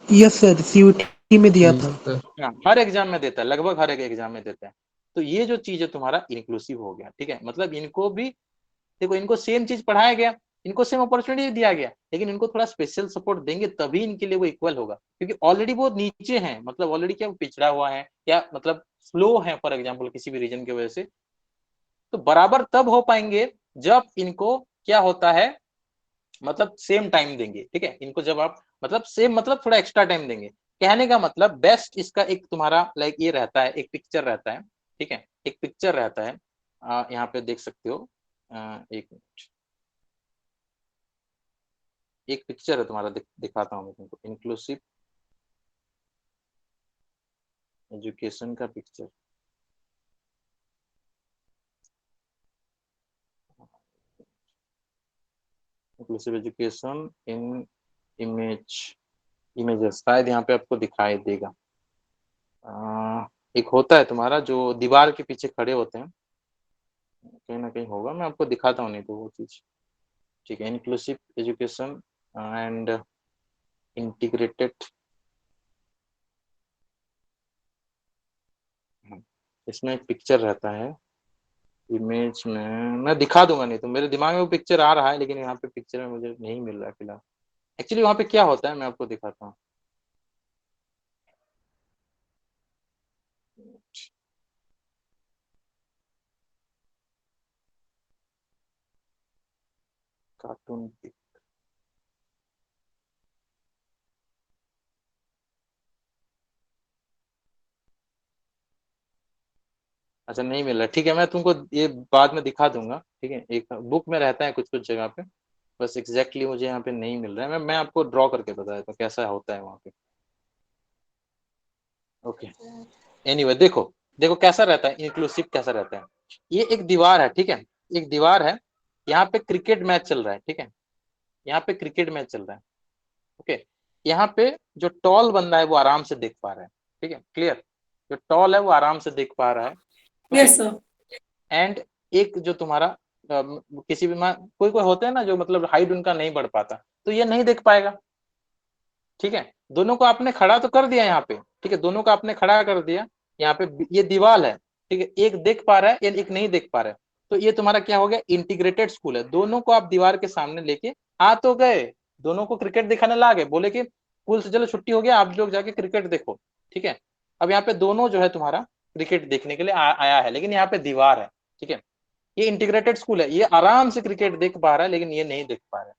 यस सर, सीयूटी में दिया था। हाँ, हर एग्जाम में देता है, लगभग हर एक एग्जाम में देता है। तो ये जो चीज है तुम्हारा इंक्लूसिव हो गया, ठीक है। मतलब इनको भी देखो, इनको सेम चीज पढ़ाया गया, इनको सेम अपॉर्चुनिटी दिया गया, लेकिन इनको थोड़ा स्पेशल सपोर्ट देंगे तभी इनके लिए वो इक्वल होगा, क्योंकि ऑलरेडी वो नीचे हैं, मतलब ऑलरेडी क्या पिछड़ा हुआ है या मतलब स्लो है फॉर एग्जाम्पल किसी भी रीजन की वजह से। तो बराबर तब हो पाएंगे जब इनको क्या होता है, मतलब सेम टाइम देंगे, ठीक है। इनको जब आप मतलब सेम मतलब थोड़ा एक्स्ट्रा टाइम देंगे, कहने का मतलब बेस्ट इसका एक तुम्हारा लाइक ये रहता है, एक पिक्चर रहता है, ठीक है, एक पिक्चर रहता है, यहाँ पे देख सकते हो, एक मिनट, एक पिक्चर है तुम्हारा, दिखाता हूँ मैं तुमको, इंक्लूसिव एजुकेशन का पिक्चर। इंक्लूसिव एजुकेशन इन इमेजेस शायद यहाँ पे आपको दिखाई देगा। एक होता है तुम्हारा जो दीवार के पीछे खड़े होते हैं, कहीं ना कहीं होगा, मैं आपको दिखाता हूँ नहीं तो वो चीज। ठीक है, इंक्लूसिव एजुकेशन एंड इंटीग्रेटेड, इसमें एक पिक्चर रहता है इमेज में, मैं दिखा दूंगा नहीं तो, मेरे दिमाग में वो पिक्चर आ रहा है लेकिन यहाँ पे पिक्चर में मुझे नहीं मिल रहा है फिलहाल। एक्चुअली वहाँ पे क्या होता है मैं आपको दिखाता हूँ। कार्टून, अच्छा नहीं मिल रहा, ठीक है मैं तुमको ये बाद में दिखा दूंगा। ठीक है, एक बुक में रहता है कुछ कुछ जगह पे, बस एग्जैक्टली मुझे यहाँ पे नहीं मिल रहा है। मैं आपको ड्रॉ करके बता देता हूँ कैसा होता है वहाँ पे। ओके, एनीवे देखो देखो कैसा रहता है इंक्लूसिव, कैसा रहता है। ये एक दीवार है, ठीक है, एक दीवार है, यहाँ पे क्रिकेट मैच चल रहा है। ठीक है, यहाँ पे क्रिकेट मैच चल रहा है। ओके, यहाँ पे जो टॉल बंदा है वो आराम से देख पा रहा है। ठीक है, क्लियर, जो टॉल है वो आराम से देख पा रहा है। Yes sir. एंड एक जो तुम्हारा किसी भी कोई कोई होते हैं ना जो मतलब हाइट उनका नहीं बढ़ पाता, तो ये नहीं देख पाएगा। ठीक है, दोनों को आपने खड़ा तो कर दिया यहाँ पे। ठीक है, दोनों को आपने खड़ा कर दिया यहाँ पे, ये दीवार है। ठीक है, एक देख पा रहा है या एक नहीं देख पा रहा है, तो ये तुम्हारा क्या हो गया, इंटीग्रेटेड स्कूल है। दोनों को आप दीवार के सामने लेके आ तो गए, दोनों को क्रिकेट दिखाने ला गए, बोले कि स्कूल से चलो छुट्टी हो गया, आप लोग जाके क्रिकेट देखो। ठीक है, अब यहाँ पे दोनों जो है तुम्हारा क्रिकेट देखने के लिए आया है, लेकिन यहाँ पे दीवार है। ठीक है, ये इंटीग्रेटेड स्कूल है, ये आराम से क्रिकेट देख पा रहा है लेकिन ये नहीं देख पा रहा है।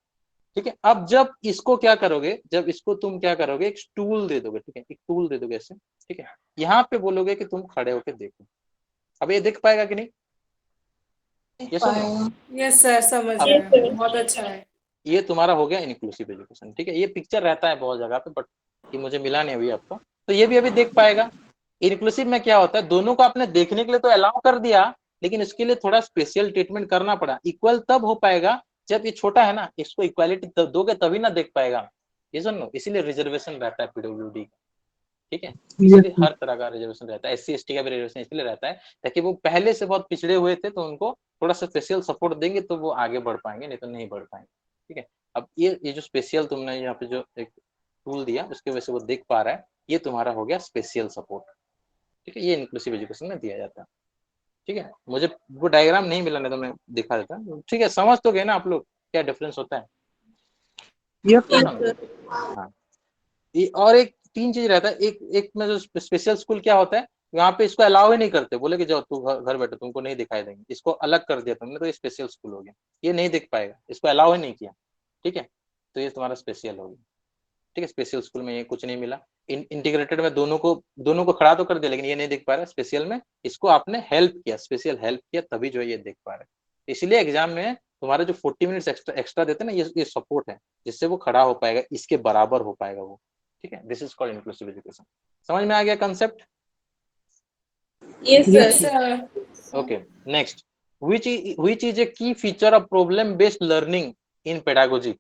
ठीक है, अब जब इसको क्या करोगे, जब इसको तुम क्या करोगे, एक स्टूल दे दोगे। ठीक है, एक टूल दे दोगे ऐसे। ठीक है, यहाँ पे बोलोगे कि तुम खड़े होके देखो, अब ये देख पाएगा कि नहीं? ये सुनो, यस सर, समझ अब गए, बहुत अच्छा है। ये तुम्हारा हो गया इंक्लूसिव एजुकेशन। ठीक है, ये पिक्चर रहता है बहुत जगह पे बट ये मुझे मिला नहीं अभी आपको, तो ये भी अभी देख पाएगा। इंक्लूसिव में क्या होता है, दोनों को आपने देखने के लिए तो अलाउ कर दिया, लेकिन इसके लिए थोड़ा स्पेशल ट्रीटमेंट करना पड़ा। इक्वल तब हो पाएगा जब ये छोटा है ना, इसको इक्वालिटी दोगे तभी ना देख पाएगा। ये सुनो, इसीलिए रिजर्वेशन रहता है पीडब्ल्यूडी। ठीक है, इसीलिए हर तरह का रिजर्वेशन रहता है, SC ST का भी रिजर्वेशन इसलिए रहता है ताकि वो पहले से बहुत पिछड़े हुए थे तो उनको थोड़ा सा स्पेशल सपोर्ट देंगे तो वो आगे बढ़ पाएंगे, नहीं तो नहीं बढ़ पाएंगे। ठीक है, अब ये जो स्पेशल तुमने यहाँ पे जो एक टूल दिया उसके वजह से वो देख पा रहा है, ये तुम्हारा हो गया स्पेशल सपोर्ट। ठीक है, ये इंक्लूसिव एजुकेशन में दिया जाता है। ठीक है, मुझे वो डायग्राम नहीं मिला, नहीं तो मैं दिखा देता। ठीक है, समझ तो गए ना आप लोग क्या डिफरेंस होता है? हाँ, और एक तीन चीज रहता है, एक में जो स्पेशल स्कूल क्या होता है, यहाँ पे इसको अलाउ ही नहीं करते, बोले कि जाओ तू घर बैठो, तुमको नहीं दिखाई देंगे, इसको अलग कर दिया तुमने तो ये स्पेशल स्कूल हो गया, ये नहीं देख पाएगा, इसको अलाउ ही नहीं किया। ठीक है, तो ये तुम्हारा स्पेशल हो गया। ठीक है, स्पेशल स्कूल में ये कुछ नहीं मिला। इंटीग्रेटेड में दोनों को खड़ा तो कर दिया लेकिन ये नहीं देख पा रहा। स्पेशल में इसको आपने हेल्प किया, स्पेशल हेल्प किया, तभी जो है ये देख पा रहे। इसलिए एग्जाम में तुम्हारे जो 40 मिनट्स एक्स्ट्रा देते हैं ना, ये सपोर्ट है जिससे वो खड़ा हो पाएगा, इसके बराबर हो पाएगा वो। ठीक है, this is called inclusive education. समझ में आ गया concept? Yes sir. Okay, next, which is a key feature of problem based learning in pedagogy?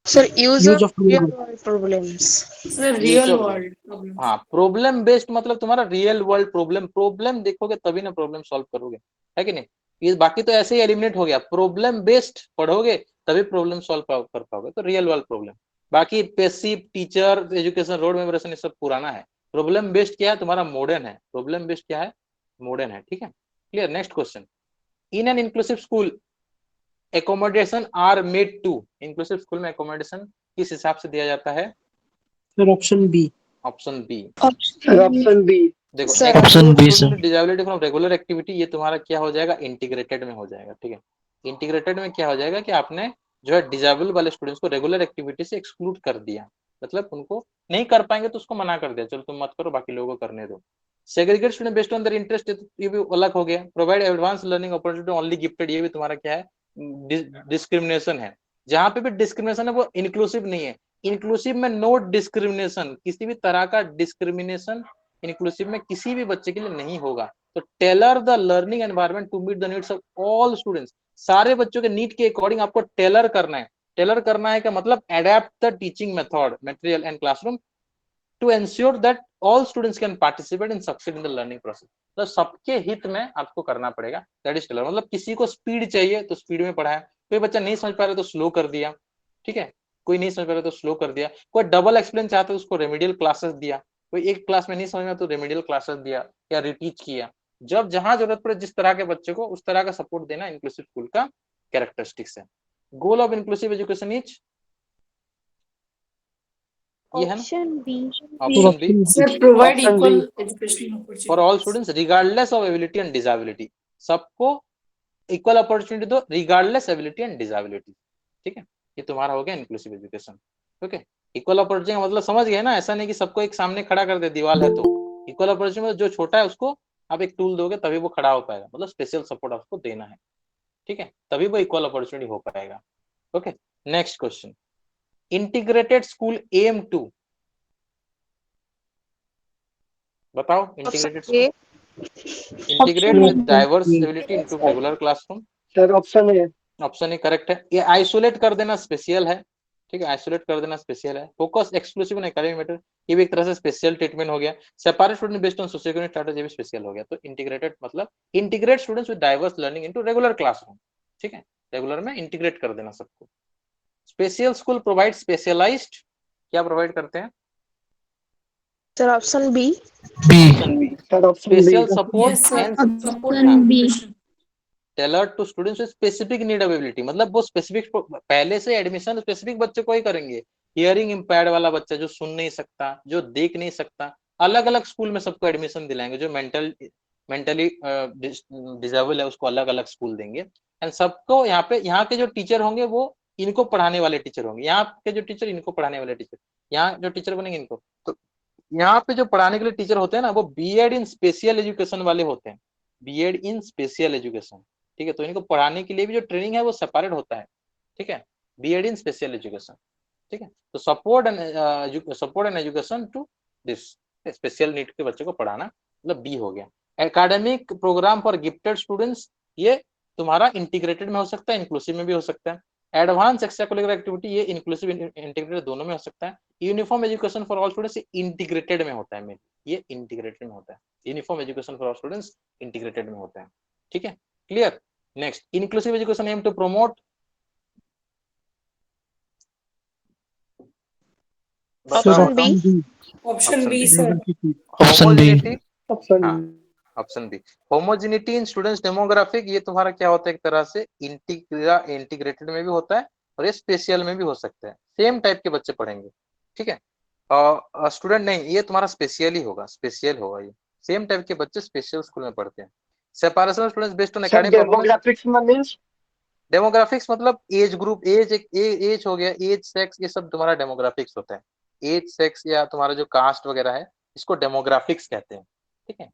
Sir, use use of of real world problems. Sir real world problem. हाँ, प्रॉब्लम बेस्ड मतलब तुम्हारा रियल वर्ल्ड प्रॉब्लम देखोगे तभी ना प्रॉब्लम सॉल्व करोगे, है कि नहीं? ये बाकी तो ऐसे ही एलिमिनेट हो गया, प्रॉब्लम बेस्ड पढ़ोगे तभी प्रॉब्लम सॉल्व कर पाओगे, तो रियल वर्ल्ड प्रॉब्लम। बाकी passive teacher education road memorisation ये सब पुराना है। प्रॉब्लम बेस्ड क्या है तुम्हारा, मॉडर्न है। प्रॉब्लम बेस्ड क्या है, मॉडर्न है। ठीक है, clear. Next question, in an inclusive school accommodation are made to, inclusive school में एकोमोडेशन किस हिसाब से दिया जाता है? Sir option B. Option B, option B. देखो Sir, Option B, sir. Disability from regular activity, ये तुम्हारा क्या हो जाएगा, इंटीग्रेटेड में हो जाएगा। ठीक है, इंटीग्रेटेड में क्या हो जाएगा कि आपने जो है डिजेबल वाले स्टूडेंट्स को रेगुलर एक्टिविटी से एक्सक्लूड कर दिया, मतलब उनको नहीं कर पाएंगे तो उसको मना कर दिया, चलो तुम मत करो बाकी लोगों को करने दो। Segregate student based on their interest, ये भी अलग हो गया। Provide advance learning opportunity only gifted, ये भी तुम्हारा क्या है, डिस्क्रिमिनेशन है। जहां पे भी डिस्क्रिमिनेशन है वो इंक्लूसिव नहीं है। इंक्लूसिव में नो डिस्क्रिमिनेशन, किसी भी तरह का डिस्क्रिमिनेशन इंक्लूसिव में किसी भी बच्चे के लिए नहीं होगा। तो tailor the learning environment to meet the needs of all students, सारे बच्चों के नीड के अकॉर्डिंग आपको टेलर करना है। टेलर करना है का मतलब adapt the teaching method, material and classroom to ensure that all students can participate in succeed in the learning process. तो सबके हित में आपको करना पड़ेगा, दैट इज टेलर। मतलब किसी को स्पीड चाहिए तो स्पीड में पढ़ाया, कोई बच्चा नहीं समझ पा रहा तो स्लो कर दिया, ठीक है, कोई नहीं समझ पा रहा तो स्लो कर दिया, कोई डबल एक्सप्लेन चाहता है उसको रेमेडियल क्लासेस दिया, कोई एक क्लास में नहीं समझ में तो रेमेडियल क्लासेस दिया या रिटीच किया। जब जहां जरूरत पड़े जिस तरह के बच्चे को उस तरह का सपोर्ट देना इंक्लूसिव स्कूल का कैरेक्टरिस्टिक्स है। Goal of inclusive education is, ये है ना option B. Option B, sir provide Option equal B. Educational for all opportunities. Students regardless of ability and disability, सबको इक्वल अपॉर्चुनिटी दो रिगार्डलेस एबिलिटी एंड डिसेबिलिटी, ठीक है, ये तुम्हारा हो गया inclusive education. Okay, equal opportunity का मतलब समझ गए ना, ऐसा नहीं कि सबको एक सामने खड़ा कर दे दीवार है तो। इक्वल अपॉर्चुनिटी जो छोटा है उसको आप एक टूल दोगे तभी वो खड़ा हो पाएगा, मतलब स्पेशल सपोर्ट आपको देना है, ठीक है, तभी वो इक्वल अपॉर्चुनिटी हो पाएगा। Okay, next question, integrated school aim to, बताओ integrated school A. Integrate with diverse ability into regular classroom. Sir, option A. Option A correct है, ये आइसोलेट कर देना स्पेशल है, ठीक है, आइसोलेट कर देना स्पेशल है। Focus exclusive on academic matter, ये भी एक तरह से स्पेशल ट्रीटमेंट हो गया। Separate student based on socioeconomic status, ये भी स्पेशल हो गया। तो इंटीग्रेटेड मतलब integrate students with diverse learning into regular classroom, ठीक है, रेगुलर में इंटीग्रेट कर देना सबको। स्पेशल स्कूल प्रोवाइड स्पेशलाइज्ड, क्या प्रोवाइड करते हैं? Sir option B. B. Sir, option B. Special support yes sir, and support tailored to students with specific need ability, मतलब वो स्पेसिफिक पहले से एडमिशन स्पेसिफिक बच्चे को ही करेंगे। हियरिंग इम्पेयर्ड वाला बच्चा जो सुन नहीं सकता, जो देख नहीं सकता, अलग अलग स्कूल में सबको एडमिशन दिलाएंगे। जो मेंटली डिसेबल है उसको अलग अलग स्कूल देंगे। एंड सबको यहाँ पे, यहाँ के जो टीचर होंगे वो इनको पढ़ाने वाले टीचर होंगे, यहाँ के जो टीचर इनको पढ़ाने वाले टीचर, यहाँ जो टीचर बनेंगे इनको। तो यहाँ पे जो पढ़ाने के लिए टीचर होते हैं ना वो बीएड इन स्पेशल एजुकेशन वाले होते हैं, बीएड इन स्पेशल एजुकेशन, ठीक है। तो इनको पढ़ाने के लिए भी जो ट्रेनिंग है वो सेपरेट होता है, ठीक है, बीएड इन स्पेशल एजुकेशन, ठीक है। तो support and education to this, special need के बच्चे को पढ़ाना, मतलब बी हो गया। Academic programme for gifted students, ये तुम्हारा इंटीग्रेटेड में हो सकता है, इंक्लूसिव में भी हो सकता है। एडवांस एक्स्ट्रा करिकुलर एक्टिविटी, ये इंक्लूसिव इंटीग्रेटेड दोनों में हो सकता है। Uniform education for all students integrated में होता है, मेन ये इंटीग्रेटेड में होता है। Uniform education for all students integrated में होता है, ठीक है, clear. Next, inclusive education aim to promote, option B. Option B sir. Option B. Homogeneity, Option हाँ, option B, homogeneity in students demographic, ये तुम्हारा क्या होता है, एक तरह से इंटीग्रेटेड में भी होता है और ये स्पेशल में भी हो सकता है। सेम टाइप के बच्चे पढ़ेंगे, ठीक है, और स्टूडेंट नहीं, ये तुम्हारा स्पेशल ही होगा, स्पेशल होगा ये। सेम टाइप के बच्चे स्पेशल स्कूल में पढ़ते हैं। Separation of students based on Sir, academic performance, demographics means. Demographics मतलब एज ग्रुप, एज हो गया, एज सेक्स, ये सब तुम्हारा डेमोग्राफिक्स होता है। एज सेक्स या तुम्हारा जो कास्ट वगैरह है इसको डेमोग्राफिक्स कहते हैं, ठीक है।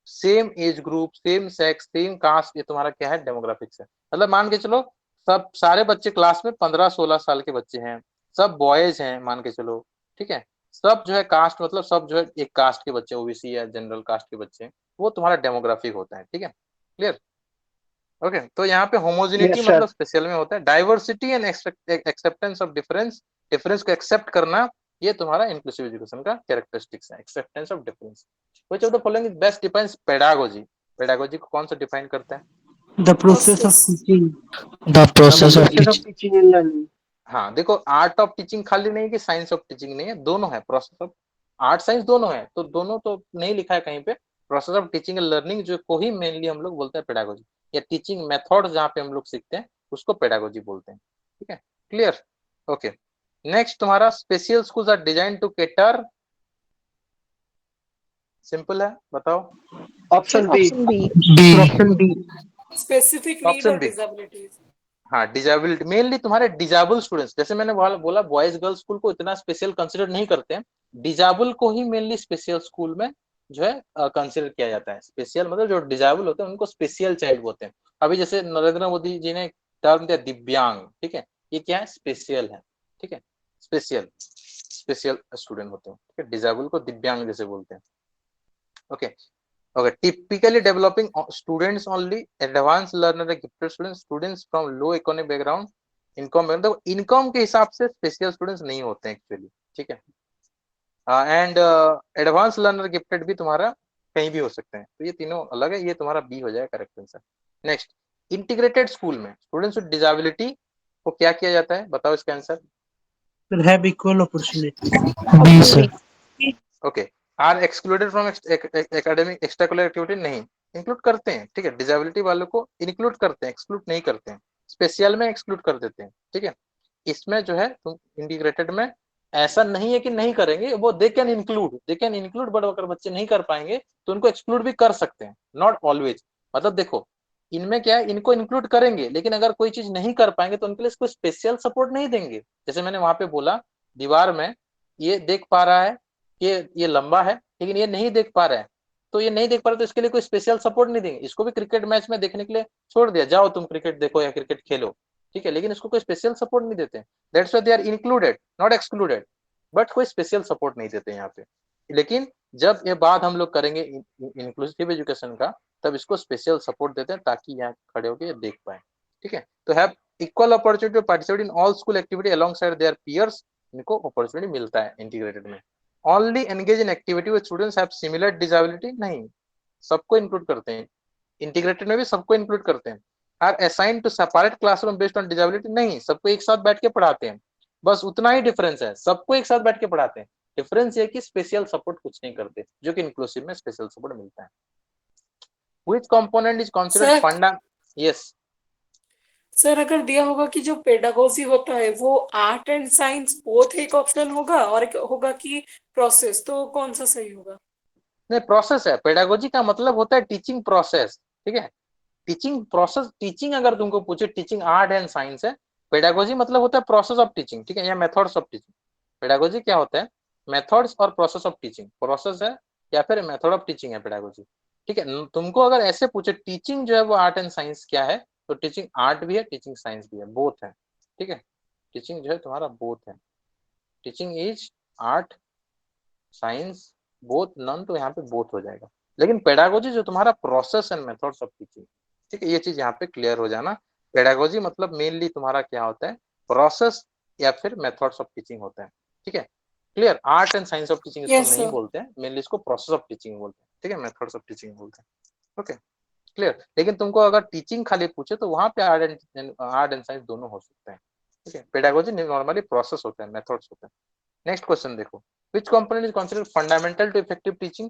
Same age group, same sex, same caste, ये तुम्हारा क्या है, डेमोग्राफिक्स है। मतलब मान के चलो सब सारे बच्चे क्लास में 15-16 साल के बच्चे हैं, सब बॉयज हैं मान के चलो, ठीक है, सब जो है कास्ट, मतलब सब जो है एक कास्ट के बच्चे, ओबीसी या जनरल कास्ट के बच्चे, वो तुम्हारा डेमोग्राफिक होता है, ठीक है, क्लियर। ओके, तो यहाँ पे होमोजेनिटी Yes, sir. मतलब स्पेशल में होता है। Diversity and acceptance of difference, difference को एक्सेप्ट करना, ये तुम्हारा इंक्लूसिव एजुकेशन का कैरेक्टरिस्टिक्स है, acceptance of difference. Which of the following is best defines pedagogy, pedagogy को कौन सा डिफाइन करता है? The process of teaching. The process of Process of teaching. teaching and learning. हाँ देखो, आर्ट ऑफ टीचिंग खाली नहीं कि साइंस ऑफ टीचिंग नहीं है, दोनों है, प्रोसेस ऑफ आर्ट साइंस दोनों है, तो दोनों तो नहीं लिखा है कहीं पे। Process of teaching and learning जो को ही मेनली हम लोग बोलते हैं पेडागोजी, या टीचिंग मेथड जहाँ पे हम लोग सीखते हैं उसको पेडागोजी बोलते हैं, ठीक है, क्लियर। ओके, नेक्स्ट तुम्हारा special schools are design to cater, simple है, बताओ। Option B. Option B. B. Option B. Specific need Option और B. डिसेबिलिटीज। हाँ, डिजेबिलिटी, मेनली तुम्हारे डिजेबल स्टूडेंट्स, जैसे मैंने बोला बॉयज गर्ल्स स्कूल को इतना स्पेशल कंसिडर नहीं करते हैं, डिजेबल को ही मेनली स्पेशल स्कूल में जो है कंसिडर किया जाता है। स्पेशल मतलब जो डिजेबल होते हैं उनको स्पेशल चाइल्ड बोलते हैं। अभी जैसे नरेंद्र मोदी जी ने टर्म दिया दिव्यांग, ठीक है, ये क्या है, स्पेशल है, ठीक है, स्पेशल स्टूडेंट होते हैं, ठीक है, डिजेबल को दिव्यांग जैसे बोलते हैं। Okay, okay, typically developing students only, advanced learner, gifted students from low economic background, income, देखो इनकम के हिसाब से स्पेशल स्टूडेंट्स नहीं होते हैं एक्चुअली, ठीक है। एंड एडवांस लर्नर गिफ्टेड भी तुम्हारा कहीं भी हो सकते हैं, तो ये तीनों अलग है, ये तुम्हारा बी हो जाएगा correct answer. Next, integrated school में स्टूडेंट्स विद डिसेबिलिटी को क्या किया जाता है, बताओ इसका answer. Sir, have equal opportunity. B sir. Okay, are excluded from academic extra activity, नहीं, इंक्लूड करते हैं, ठीक है। डिसेबिलिटी वालों को इंक्लूड करते हैं, एक्सक्लूड नहीं करते हैं, स्पेशल में एक्सक्लूड कर देते हैं, ठीक है। इसमें जो है तुम इंटीग्रेटेड में ऐसा नहीं है कि नहीं करेंगे, वो दे कैन इंक्लूड, बट अगर बच्चे नहीं कर पाएंगे तो उनको एक्सक्लूड भी कर सकते हैं, नॉट ऑलवेज। मतलब देखो इनमें क्या है, इनको इंक्लूड करेंगे, लेकिन अगर कोई चीज नहीं कर पाएंगे तो उनके लिए कोई स्पेशल सपोर्ट नहीं देंगे। जैसे मैंने वहां पे बोला, दीवार में ये देख पा रहा है कि ये लंबा है, लेकिन ये नहीं देख पा रहा है, तो ये नहीं देख पा रहा, तो इसके लिए कोई स्पेशल सपोर्ट नहीं देंगे। इसको भी क्रिकेट मैच में देखने के लिए छोड़ दिया, जाओ तुम क्रिकेट देखो या क्रिकेट खेलो, ठीक है, लेकिन इसको कोई स्पेशल सपोर्ट नहीं देते। That's why they are included not excluded, but कोई स्पेशल सपोर्ट नहीं देते यहाँ पे। लेकिन जब ये बात हम लोग करेंगे इंक्लूसिव एजुकेशन का, तब इसको स्पेशल सपोर्ट देते हैं ताकि यहाँ खड़े होकर ये देख पाए, ठीक है। तो have equal opportunity to participate in all school activity alongside their peers, इनको अपॉर्चुनिटी मिलता है इंटीग्रेटेड में। Only engage in activity with students have similar disability, नहीं, सबको इंक्लूड करते हैं, इंटीग्रेटेड में भी सबको इंक्लूड करते हैं। Are assigned to separate classroom based on disability, नहीं, सबको एक साथ बैठ के पढ़ाते हैं, बस उतना ही डिफरेंस है, सबको एक साथ बैठ के पढ़ाते हैं। डिफरेंस ये कि स्पेशल सपोर्ट कुछ नहीं करते, जो कि इंक्लूसिव में स्पेशल सपोर्ट मिलता है। व्हिच कंपोनेंट इज कंसीडर्ड फंडा, यस सर अगर दिया होगा कि जो पेडागोजी होता है वो आर्ट एंड साइंस बोथ एक ऑप्शनल होगा और एक होगा कि प्रोसेस, तो कौन सा सही होगा? नहीं, प्रोसेस है, पेडागोजी का मतलब होता है टीचिंग प्रोसेस, ठीक है। टीचिंग प्रोसेस, टीचिंग अगर तुमको पूछे, टीचिंग आर्ट एंड साइंस है, पेडागोजी मतलब होता है प्रोसेस ऑफ टीचिंग, ठीक है, या मेथड्स ऑफ टीचिंग। पेडागोजी क्या होता है, मेथड्स और प्रोसेस ऑफ टीचिंग, प्रोसेस है या फिर मेथड ऑफ टीचिंग है पेडागोजी, ठीक है। तुमको अगर ऐसे पूछे टीचिंग जो है वो आर्ट एंड साइंस क्या है, तो टीचिंग आर्ट भी है, टीचिंग साइंस भी है, बोथ है, ठीक है। टीचिंग जो है तुम्हारा बोथ है, teaching is art science both, none तो यहाँ पे बोथ हो जाएगा। लेकिन पेडागोजी जो तुम्हारा process and methods of teaching, ठीक है, ये चीज यहाँ पे क्लियर हो जाना। पेडागोजी मतलब मेनली तुम्हारा क्या होता है, प्रोसेस या फिर मेथड्स ऑफ टीचिंग होता है, ठीक है, clear. Art and science of teaching इसको Yes, नहीं sir. बोलते हैं, मेनली इसको प्रोसेस ऑफ टीचिंग बोलते हैं, ठीक है, मेथड्स ऑफ टीचिंग बोलते हैं, ओके, क्लियर। लेकिन तुमको अगर टीचिंग खाली पूछे तो वहां पे आर्ट एंड साइंस दोनों हो सकते हैं, ठीक है। पेडागोजी नॉर्मली प्रोसेस होता है, मेथड्स होते हैं। नेक्स्ट क्वेश्चन देखो, which component is considered fundamental to effective teaching?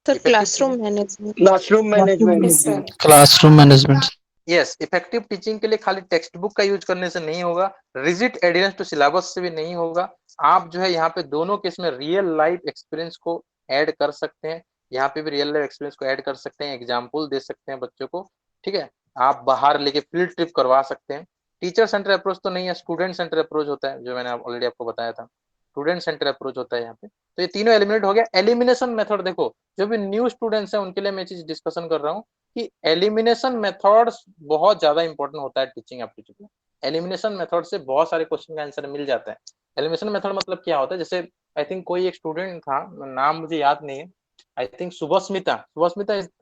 Sir Effective classroom teaching? Management. Classroom management. Yes, sir. Classroom management. Yes, effective teaching के लिए खाली टेक्स्ट बुक का यूज करने से नहीं होगा, रिजिड एडियरेंस टू सिलेबस से भी नहीं होगा। आप जो है यहाँ पे दोनों केस में रियल लाइफ एक्सपीरियंस को ऐड कर सकते हैं, यहाँ पे भी रियल लाइफ एक्सपीरियंस को ऐड कर सकते हैं, एग्जाम्पल दे सकते हैं बच्चों को, ठीक है। आप बाहर लेके फील्ड ट्रिप करवा सकते हैं। टीचर सेंटर अप्रोच तो नहीं है, स्टूडेंट सेंटर अप्रोच होता है, जो मैंने ऑलरेडी आपको बताया था, स्टूडेंट सेंटर अप्रोच होता है यहाँ पे। तो ये तीनों एलिमिनेट हो गया। एलिमिनेशन मेथड देखो, जो भी न्यू स्टूडेंट्स हैं उनके लिए मैं चीज डिस्कशन कर रहा हूँ कि एलिमिनेशन मेथड्स बहुत ज्यादा इंपॉर्टेंट होता है टीचिंग एप्टीट्यूड में। एलिमिनेशन मेथड से बहुत सारे क्वेश्चन का आंसर मिल जाता है। एलिमिनेशन मेथड मतलब क्या होता है, जैसे आई थिंक कोई एक स्टूडेंट था, नाम मुझे याद नहीं है, I think Subhasmita,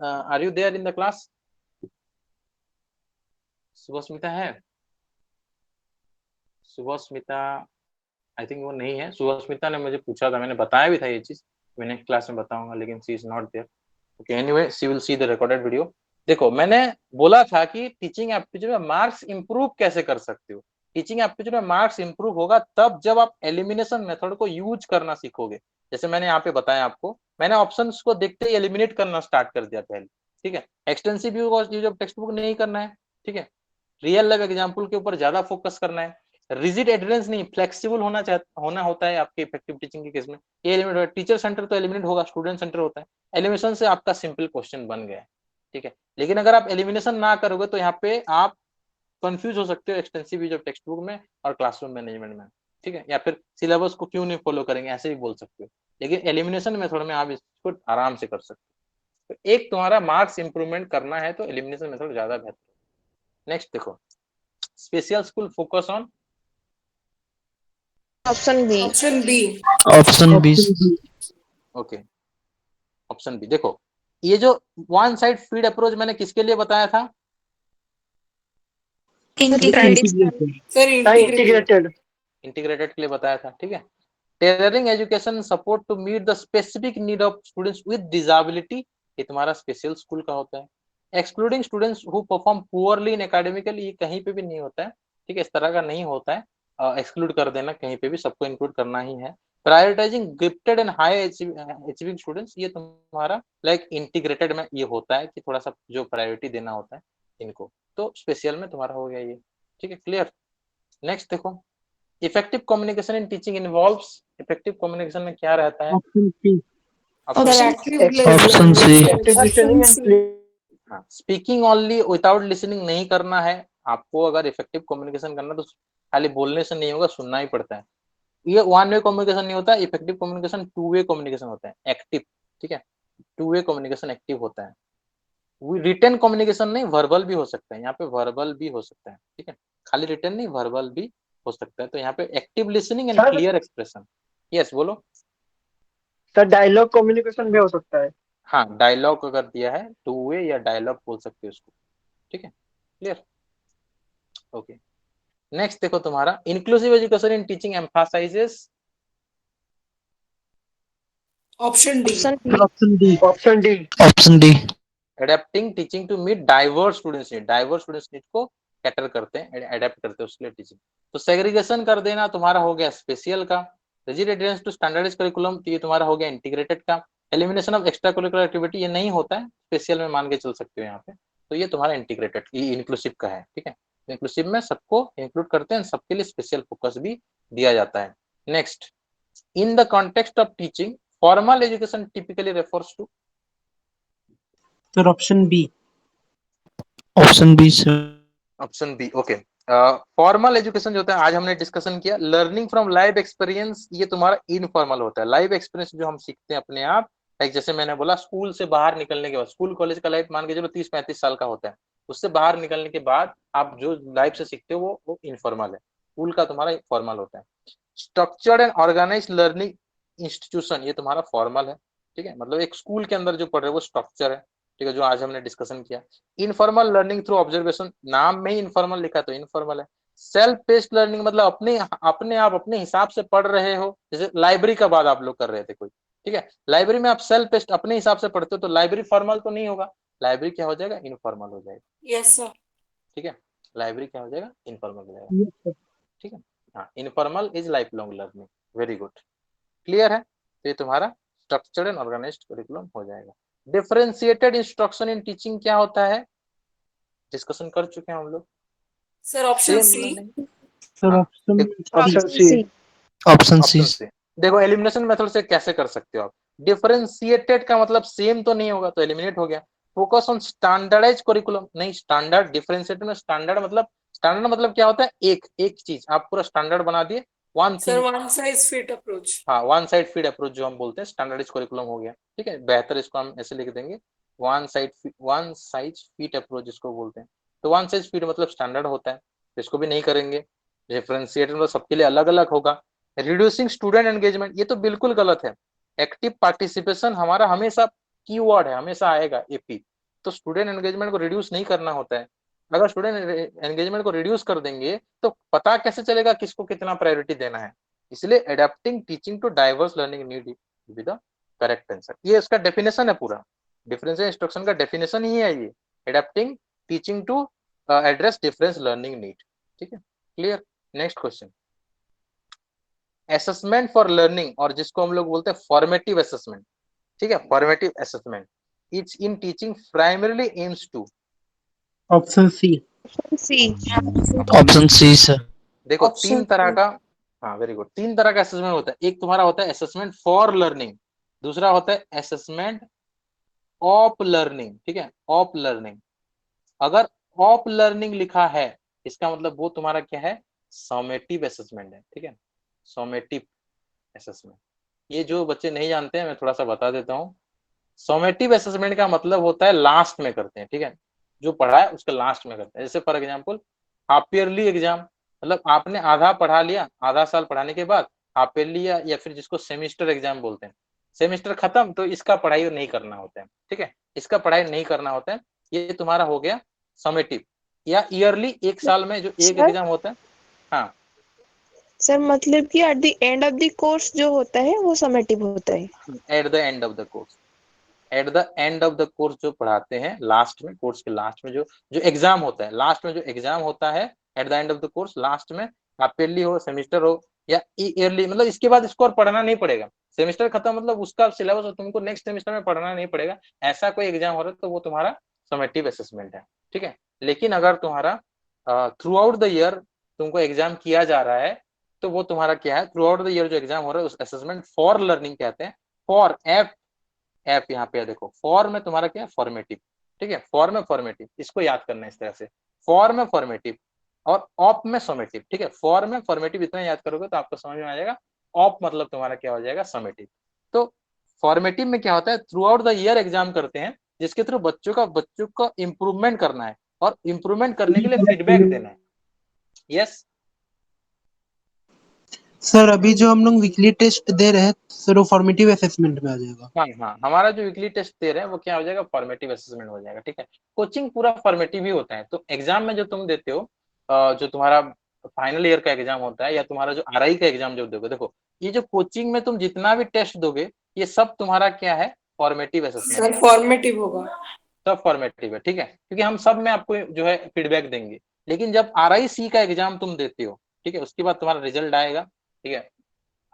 are you there in the class? Subhasmita है? सुभस्मिता आई थिंक वो नहीं है। सुभस्मिता ने मुझे पूछा था, मैंने बताया भी था ये चीज, मैं नेक्स्ट क्लास में बताऊंगा, लेकिन she is not there. Okay, anyway she will see the recorded video. देखो मैंने बोला था कि टीचिंग एप्टीट्यूड में मार्क्स इंप्रूव कैसे कर सकते हो। टीचिंग एप्टीट्यूड में मार्क्स इंप्रूव होगा तब जब आप एलिमिनेशन मेथड को यूज करना सीखोगे। जैसे मैंने यहाँ पे बताया आपको, मैंने ऑप्शंस को देखते ही एलिमिनेट करना स्टार्ट कर दिया पहले, ठीक है। Extensive use of text book नहीं करना है, ठीक है। रियल लाइफ एग्जाम्पल के ऊपर ज्यादा फोकस करना है। रिजिड एडरेंस नहीं, फ्लेक्सिबल होना होता है आपके इफेक्टिव टीचिंग के केस में। ये एलिमिनेट होगा। टीचर सेंटर तो एलिमिनेट होगा, स्टूडेंट सेंटर होता है। एलिमिनेशन से आपका सिंपल क्वेश्चन बन गया है, ठीक है। लेकिन अगर आप एलिमिनेशन ना करोगे तो यहाँ पे आप कंफ्यूज हो सकते हो extensive use of text book में और क्लासरूम मैनेजमेंट में, ठीक है। या फिर सिलेबस को क्यों नहीं फॉलो करेंगे, ऐसे भी बोल सकते हो। लेकिन एलिमिनेशन मेथड में आप इसको आराम से कर सकते हो। तो एक तुम्हारा मार्क्स इंप्रूवमेंट करना है तो एलिमिनेशन मेथड ज्यादा बेहतर है। नेक्स्ट देखो, special school focus on, option B. Option B. Option B. Okay, option B. देखो ये जो वन साइड फीड अप्रोच मैंने किसके लिए बताया था? Integrated. Sir integrated. इंटीग्रेटेड के लिए बताया था, ठीक है। Tailoring education support to meet the specific need of students with disability, ये तुम्हारा स्पेशल स्कूल का होता है। Excluding students who perform poorly in academically, ये कहीं पे भी नहीं होता है, ठीक है, इस तरह का नहीं होता है। एक्सक्लूड कर देना कहीं पे भी, सबको इंक्लूड करना ही है। Prioritising gifted and high achieving students, ये तुम्हारा लाइक इंटीग्रेटेड में ये होता है कि थोड़ा सा जो प्रायोरिटी देना होता है इनको, तो स्पेशल में तुम्हारा हो गया ये, ठीक है, क्लियर। नेक्स्ट देखो, effective communication in teaching involves, effective communication में क्या रहता है? Option C. Option C. Active listening and play. Speaking only without listening नहीं करना है आपको। अगर इफेक्टिव कम्युनिकेशन करना तो खाली बोलने से नहीं होगा, सुनना ही पड़ता है। ये वन वे कम्युनिकेशन नहीं होता, effective communication two way communication होता है, एक्टिव, ठीक है, टू वे कम्युनिकेशन एक्टिव होता है। रिटन कम्युनिकेशन नहीं, वर्बल भी हो सकता है, यहाँ पे वर्बल भी हो सकता है, ठीक है, खाली रिटन नहीं वर्बल भी हो सकता है। तो यहाँ पे active listening and clear expression. Yes बोलो सर डायलॉग कम्युनिकेशन भी हो सकता है। हाँ, डायलॉग अगर दिया है टू वे या डायलॉग बोल सकते हो उसको, ठीक है, क्लियर, ओके। नेक्स्ट देखो तुम्हारा inclusive education in teaching emphasises, option D. Option D. Option D. Option D. Adapting teaching to meet diverse students need, diverse students need को कैटर करते हैं, एडेप्ट करते हैं उसके लिए टीचिंग। तो सेग्रीगेशन कर देना तुम्हारा हो गया स्पेशल का। Rigid adherence to standardised curriculum, तो ये तुम्हारा हो गया इंटीग्रेटेड का। Elimination of extra curricular activity, ये नहीं होता है, स्पेशल में मान के चल सकते हो यहाँ पे। तो ये तुम्हारा इंटीग्रेटेड, ये इंक्लूसिव का है, ठीक है। इंक्लूसिव में सबको इंक्लूड करते हैं, सबके लिए स्पेशल फोकस भी दिया जाता है। Next, in the context of teaching formal education typically refers to, sir option B. Option B sir. Option B, okay. Formal education जो होता है आज हमने डिस्कशन किया, लर्निंग फ्रॉम लाइव एक्सपीरियंस, ये तुम्हारा इनफॉर्मल होता है। लाइव एक्सपीरियंस जो हम सीखते हैं अपने आप, लाइक जैसे मैंने बोला स्कूल से बाहर निकलने के बाद, स्कूल कॉलेज का लाइफ मान के चलो 30-35 साल का होता है, उससे बाहर निकलने के बाद आप जो लाइफ से सीखते हो वो इनफॉर्मल है। स्कूल का तुम्हारा फॉर्मल होता है। Structured and organise learning institution, ये तुम्हारा फॉर्मल है, ठीक है, मतलब एक स्कूल के अंदर जो पढ़ रहे हैं वो स्ट्रक्चर है, ठीक है, जो आज हमने डिस्कशन किया। इनफॉर्मल लर्निंग थ्रू ऑब्जर्वेशन, नाम में ही इनफॉर्मल लिखा तो इनफॉर्मल है। सेल्फ पेस्ड लर्निंग मतलब अपने आप अपने हिसाब से पढ़ रहे हो, जैसे लाइब्रेरी का बात आप लोग कर रहे थे कोई, ठीक है, लाइब्रेरी में आप सेल्फ पेस्ड अपने हिसाब से पढ़ते हो तो लाइब्रेरी फॉर्मल तो नहीं होगा, लाइब्रेरी क्या हो जाएगा, इनफॉर्मल हो जाएगा। Yes sir. ठीक है, लाइब्रेरी क्या हो जाएगा, इनफॉर्मल हो जाएगा, ठीक है। हाँ, informal is life long learning, very good, clear है। तो ये तुम्हारा स्ट्रक्चर्ड एंड ऑर्गेनाइज्ड करिकुलम हो जाएगा। डिफरेंशिएटेड इंस्ट्रक्शन इन टीचिंग क्या होता है, डिस्कशन कर चुके हैं हम लोग। Sir option C. Sir option C. Option C. देखो एलिमिनेशन मेथड से कैसे कर सकते हो आप। डिफरेंशिएटेड का मतलब सेम तो नहीं होगा, तो एलिमिनेट हो गया। फोकस ऑन स्टैंडर्डाइज करिकुलम, नहीं स्टैंडर्ड। डिफरेंशिएटेड में स्टैंडर्ड मतलब क्या होता है, एक चीज आप पूरा स्टैंडर्ड बना दिए, one sir one size fit approach. हाँ, वन साइड फीड अप्रोच जो हम बोलते हैं, स्टैंडर्डाइज करिकुलम हो गया, ठीक है, बेहतर इसको हम ऐसे लिख देंगे, वन साइज फीट अप्रोच जिसको बोलते हैं। तो वन साइज फीट मतलब स्टैंडर्ड होता है, इसको भी नहीं करेंगे। डिफरेंशिएटेड मतलब सबके लिए अलग अलग होगा। रिड्यूसिंग स्टूडेंट एंगेजमेंट, ये तो बिल्कुल गलत है। एक्टिव पार्टिसिपेशन हमारा हमेशा कीवर्ड है, हमेशा आएगा एपी। तो स्टूडेंट एंगेजमेंट को रिड्यूस नहीं करना होता है। अगर स्टूडेंट एंगेजमेंट को रिड्यूस कर देंगे तो पता कैसे चलेगा किसको कितना प्रायोरिटी देना है। इसलिए adapting teaching to diverse learning need with the correct answer, ये इसका डेफिनेशन है पूरा। डिफरेंशियल इंस्ट्रक्शन का डेफिनेशन ही है ये, adapting teaching to address difference learning need, ठीक है, clear. Next question, assessment for learning, और जिसको हम लोग बोलते हैं फॉर्मेटिव असेसमेंट, ठीक है, formative assessment is in teaching primarily aims to. Option C. Option C sir. देखो तीन तरह का, हाँ वेरी गुड, तीन तरह का असेसमेंट होता है। एक तुम्हारा होता है असेसमेंट फॉर लर्निंग, दूसरा होता है असेसमेंट ऑफ लर्निंग, ठीक है, ऑफ लर्निंग। अगर ऑफ लर्निंग लिखा है इसका मतलब वो तुम्हारा क्या है, समेटिव असेसमेंट है, ठीक है, समेटिव असेसमेंट। ये जो बच्चे नहीं जानते हैं मैं थोड़ा सा बता देता हूँ। समेटिव असेसमेंट का मतलब होता है लास्ट में करते हैं, ठीक है, जो पढ़ा है उसका लास्ट में करते हैं। जैसे for example half yearly exam, मतलब आपने आधा पढ़ा लिया, आधा साल पढ़ाने के बाद हाफ ईयरली या फिर जिसको सेमेस्टर एग्जाम बोलते हैं, सेमेस्टर खत्म तो इसका पढ़ाई नहीं करना होता है, ठीक है, इसका पढ़ाई नहीं करना होता है। ये तुम्हारा हो गया समेटिव। या ईयरली, एक साल में जो एक सर एग्जाम होता है। हाँ, सर मतलब कि at the end of the course जो होता है वो समेटिव होता है। At the end of the course, at the end of the course जो पढ़ाते हैं लास्ट में, कोर्स के लास्ट में जो जो एग्जाम होता है, लास्ट में जो एग्जाम होता है at the end of the course, last में हाफ ईयरली हो, सेमिस्टर हो या ईयरली, मतलब इसके बाद इसको और पढ़ना नहीं पड़ेगा। सेमिस्टर खत्म मतलब उसका सिलेबस तुमको नेक्स्ट सेमिस्टर में पढ़ना नहीं पड़ेगा। ऐसा कोई एग्जाम हो रहा है तो वो तुम्हारा समेटिव असेसमेंट है, ठीक है। लेकिन अगर तुम्हारा थ्रू आउट द ईयर तुमको एग्जाम किया जा रहा है तो वो तुम्हारा क्या है, थ्रू आउट द ईयर जो एग्जाम हो रहा है उस असेसमेंट फॉर लर्निंग कहते हैं। फॉर एफ यहाँ पे देखो, फॉर में तुम्हारा क्या है, फॉर्मेटिव, ठीक है। फॉर में फॉर्मेटिव, इसको याद करना है इस तरह से, फॉर में फॉर्मेटिव और ऑप में समेटिव, ठीक है। फॉर में फॉर्मेटिव इतना याद करोगे तो आपको समझ में आ जाएगा। ऑप मतलब तुम्हारा क्या हो जाएगा, समेटिव। तो फॉर्मेटिव में क्या होता है, through out the year exam करते हैं जिसके थ्रू बच्चों का इंप्रूवमेंट करना है और इंप्रूवमेंट करने के लिए फीडबैक देना है। यस सर अभी जो हम लोग वीकली टेस्ट दे रहे हैं सर वो फॉर्मेटिव असेसमेंट में आ जाएगा। हाँ हाँ, हमारा जो वीकली टेस्ट दे रहे हैं वो क्या हो जाएगा, फॉर्मेटिव असेसमेंट हो जाएगा, ठीक है। कोचिंग पूरा फॉर्मेटिव ही होता है। तो एग्जाम में जो तुम देते हो, जो तुम्हारा फाइनल ईयर का एग्जाम होता है या तुम्हारा जो आरआई का एग्जाम जो दोगे, देखो ये जो कोचिंग में तुम जितना भी टेस्ट दोगे ये सब तुम्हारा क्या है, फॉर्मेटिव असेसमेंट सर है, फॉर्मेटिव होगा। सब फॉर्मेटिव है, ठीक है। क्योंकि हम सब में आपको जो है फीडबैक देंगे। लेकिन जब आरआईसी का एग्जाम तुम देते हो, ठीक है, उसके बाद तुम्हारा रिजल्ट आएगा, ठीक है।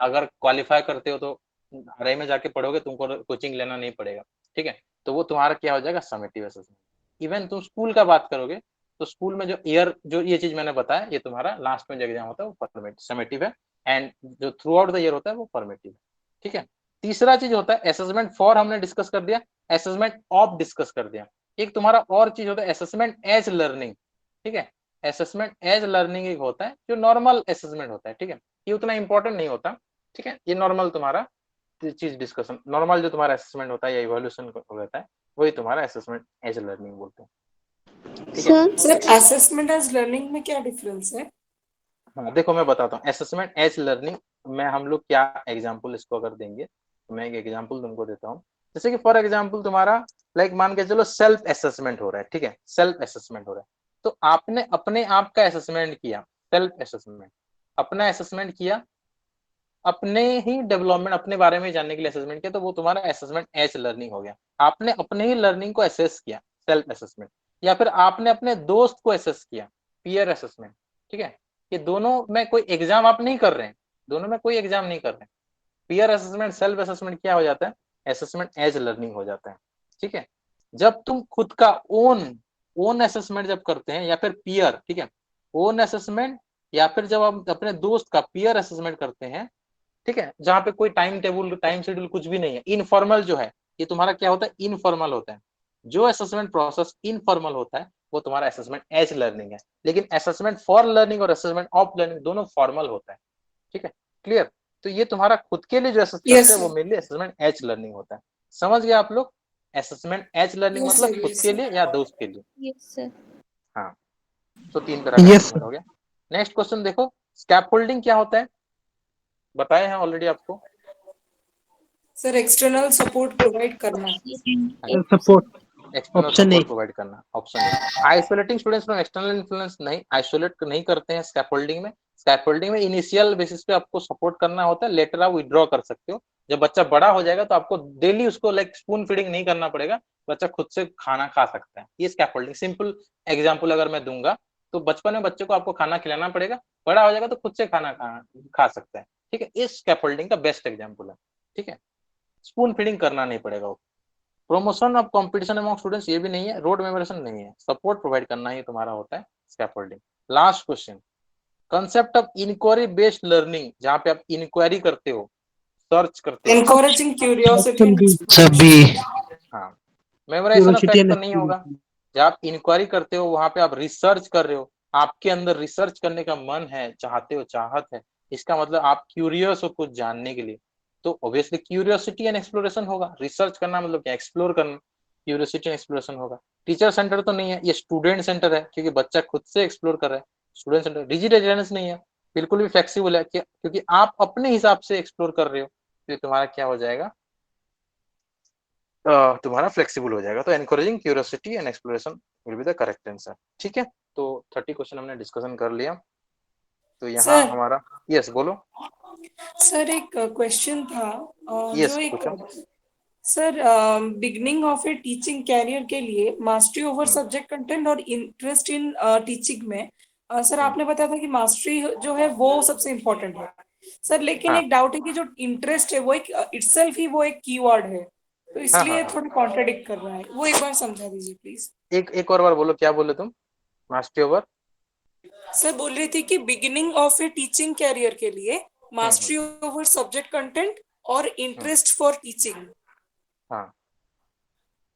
अगर क्वालिफाई करते हो तो आरआई में जाके पढ़ोगे, तुमको कोचिंग लेना नहीं पड़ेगा, ठीक है। तो वो तुम्हारा क्या हो जाएगा, समेटिव असेसमेंट। इवन तुम स्कूल का बात करोगे तो स्कूल में जो ईयर जो ये चीज मैंने बताया, ये तुम्हारा लास्ट में जो एग्जाम होता है वो समेटिव है, एंड जो थ्रू आउट द ईयर होता है वो फॉर्मेटिव है, ठीक है। तीसरा चीज होता है असेसमेंट फॉर, हमने डिस्कस कर दिया। असेसमेंट ऑफ डिस्कस कर दिया। एक तुम्हारा और चीज होता है असेसमेंट एज लर्निंग, ठीक है। असेसमेंट एज लर्निंग एक होता है जो नॉर्मल असेसमेंट होता है, ठीक है। ये उतना इंपॉर्टेंट नहीं होता, ठीक है। ये नॉर्मल तुम्हारा चीज डिस्कशन, नॉर्मल जो तुम्हारा असेसमेंट होता है या इवैल्यूएशन होता है वही तुम्हारा असेसमेंट एज लर्निंग बोलते हैं, ठीक है। सर असेसमेंट एज लर्निंग में क्या डिफरेंस है? हाँ देखो मैं बताता हूँ, असेसमेंट एज लर्निंग में हम लोग क्या एग्जाम्पल इसको अगर देंगे तो मैं एक एग्जाम्पल तुमको देता हूँ। जैसे कि फॉर एग्जाम्पल तुम्हारा लाइक मान के चलो सेल्फ असेसमेंट हो रहा है, ठीक है। सेल्फ असेसमेंट हो रहा है तो आपने अपने आप का असेसमेंट किया, सेल्फ असेसमेंट, अपना असेसमेंट किया, अपने ही डेवलपमेंट, अपने बारे में जानने के लिए असेसमेंट किया, तो वो तुम्हारा असेसमेंट एज लर्निंग हो गया। आपने अपने ही लर्निंग को असेस किया, सेल्फ असेसमेंट। या फिर आपने अपने दोस्त को असेस किया, पीयर असेसमेंट, ठीक है। ये दोनों में कोई एग्जाम आप नहीं कर रहे हैं, दोनों में कोई एग्जाम नहीं कर रहे हैं। पीयर असेसमेंट, सेल्फ असेसमेंट क्या हो जाता है, असेसमेंट एज लर्निंग हो जाता है, ठीक है। जब तुम खुद का ओन असेसमेंट जब करते हैं या फिर पीयर, ठीक है, ओन असेसमेंट या फिर जब आप अपने दोस्त का पीयर असेसमेंट करते हैं, ठीक है, जहां पे कोई टाइम टेबल, टाइम शेड्यूल कुछ भी नहीं है, इनफॉर्मल जो है, ये तुम्हारा क्या होता है, इनफॉर्मल होता है। जो असेसमेंट प्रोसेस इनफॉर्मल होता है वो तुम्हारा असेसमेंट एज लर्निंग है। लेकिन असेसमेंट फॉर लर्निंग और असेसमेंट ऑफ लर्निंग दोनों फॉर्मल होता है, ठीक है, क्लियर। तो ये तुम्हारा खुद के लिए जो असेस करते हैं वो मेनली असेसमेंट एज लर्निंग होता है। समझ गए आप लोग, असेसमेंट एज लर्निंग मतलब खुद के लिए या दोस्त के लिए। Yes sir. हाँ, तो 3 तरह का Yes, असेसमेंट हो गया। नेक्स्ट क्वेश्चन देखो, स्कैफोल्डिंग क्या होता है, बताए हैं ऑलरेडी आपको। सर एक्सटर्नल सपोर्ट प्रोवाइड करना। Support external option A. Support provide करना, option A. Isolating students from external influence, नहीं, आइसोलेट नहीं करते हैं स्कैफोल्डिंग में। स्कैफोल्डिंग में इनिशियल बेसिस पे आपको सपोर्ट करना होता है, लेटर आप विड्रॉ कर सकते हो। जब बच्चा बड़ा हो जाएगा तो आपको डेली उसको लाइक स्पून फीडिंग नहीं करना पड़ेगा, बच्चा खुद से खाना खा सकता है। ये स्कैफोल्डिंग, सिंपल एग्जांपल अगर मैं दूंगा तो बचपन में बच्चे को आपको खाना खिलाना पड़ेगा, बड़ा हो जाएगा तो खुद से खाना खा सकता है, ठीक है। इस स्कैफोल्डिंग का बेस्ट एग्जाम्पल है, ठीक है। स्पून फीडिंग करना नहीं पड़ेगा। Promotion of competition among students ये भी नहीं है, रोड मेमोरेशन नहीं है, सपोर्ट प्रोवाइड करना ही तुम्हारा होता है scaffolding. Last question, concept of inquiry based learning, जहां पे आप इंक्वायरी करते हो, सर्च करते हो। Encouraging curiosity option and B, सभी हाँ, मेमोराइजेशन क्यूरोसिटी इफेक्ट एंड तो नहीं होगा। जब आप इंक्वायरी करते हो वहां पे आप रिसर्च कर रहे हो, आपके अंदर रिसर्च करने का मन है, चाहते हो, चाहत है, इसका मतलब आप क्यूरियस हो कुछ जानने के लिए, तो ऑब्वियसली क्यूरियोसिटी एंड एक्सप्लोरेशन होगा। रिसर्च करना मतलब क्या, एक्सप्लोर करना, क्यूरियोसिटी एंड एक्सप्लोरेशन होगा। टीचर सेंटर तो नहीं है, ये स्टूडेंट सेंटर है, क्योंकि बच्चा खुद से एक्सप्लोर कर रहा है। स्टूडेंट सेंटर रिजिड अटेंडेंस नहीं है, बिल्कुल भी फ्लेक्सिबल है, क्योंकि आप अपने हिसाब से एक्सप्लोर कर रहे हो, तो तुम्हारा क्या हो जाएगा, तुम्हारा फ्लेक्सिबल हो जाएगा। तो encouraging curiosity and exploration will be the correct answer. ठीक है, तो 30 क्वेश्चन हमने डिस्कशन कर लिया। तो यहाँ सर हमारा, यस बोलो। सर एक क्वेश्चन था यस जो एक पूछो। Sir beginning of a teaching career के लिए मास्टरी ओवर सब्जेक्ट कंटेंट और इंटरेस्ट इन टीचिंग में सर आपने बताया था कि मास्टरी जो है वो सबसे इम्पोर्टेंट है सर, लेकिन हाँ एक डाउट है कि जो इंटरेस्ट है वो एक इटसेल्फ ही वो एक कीवर्ड है, तो हाँ इसलिए हाँ, थोड़ा कॉन्ट्राडिक्ट कर रहा है, वो एक बार समझा दीजिए प्लीज। एक और बार बोलो, क्या बोले तुम? Mastery over. सर बोल रही थी कि beginning of a teaching career के लिए hmm mastery over subject content और हम्म, इंटरेस्ट फॉर टीचिंग, हाँ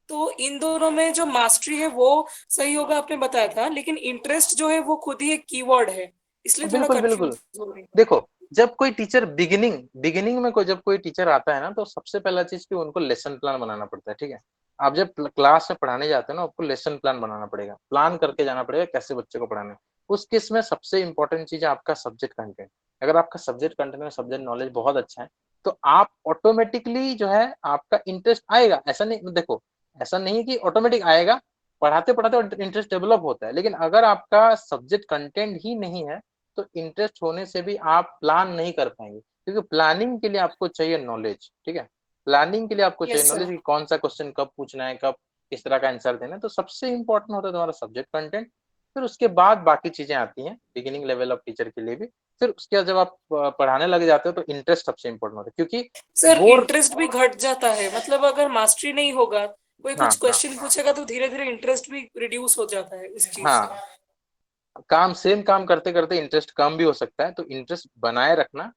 तो इन दोनों में जो मास्टरी है वो सही होगा आपने बताया था, लेकिन इंटरेस्ट जो है वो खुद ही एक कीवर्ड है, इसलिए थोड़ा बिल्कुल बिल्कुल। कंफ्यूज हो रही हूँ। देखो, जब कोई टीचर बिगिनिंग बिगिनिंग में जब कोई टीचर आता है ना, तो सबसे पहला चीज कि उनको लेसन प्लान बनाना पड़ता है। ठीक है, आप जब क्लास में पढ़ाने जाते हैं ना, आपको लेसन प्लान बनाना पड़ेगा, प्लान करके जाना पड़ेगा कैसे बच्चे को पढ़ाना है। उस केस में सबसे इंपॉर्टेंट चीज है आपका सब्जेक्ट कंटेंट। अगर आपका सब्जेक्ट कंटेंट में सब्जेक्ट नॉलेज बहुत अच्छा है, तो आप ऑटोमेटिकली जो है आपका इंटरेस्ट आएगा। ऐसा नहीं, देखो ऐसा नहीं कि ऑटोमेटिक आएगा, पढ़ाते पढ़ाते इंटरेस्ट डेवलप होता है। लेकिन अगर आपका सब्जेक्ट कंटेंट ही नहीं है, तो इंटरेस्ट होने से भी आप प्लान नहीं कर पाएंगे, क्योंकि प्लानिंग के लिए आपको चाहिए नॉलेज। ठीक है, प्लानिंग के लिए आपको चाहिए यस नॉलेज सर। कि कौन सा क्वेश्चन कब पूछना है, कब किस तरह का आंसर देना है। तो सबसे इंपॉर्टेंट होता है तुम्हारा सब्जेक्ट कंटेंट, फिर उसके बाद बाकी चीजें आती हैं बिगिनिंग लेवल ऑफ टीचर के लिए भी। फिर उसके बाद जब आप पढ़ाने लग जाते हो, तो इंटरेस्ट सबसे इंपॉर्टेंट होता है, क्योंकि सर बोर। इंटरेस्ट भी घट जाता है, मतलब अगर मास्टरी नहीं होगा, कोई हाँ कुछ हाँ क्वेश्चन पूछेगा तो धीरे धीरे इंटरेस्ट भी रिड्यूस हो जाता है उस चीज से। हाँ, सेम काम करते करते इंटरेस्ट कम भी हो सकता है। तो इंटरेस्ट बनाए रखना,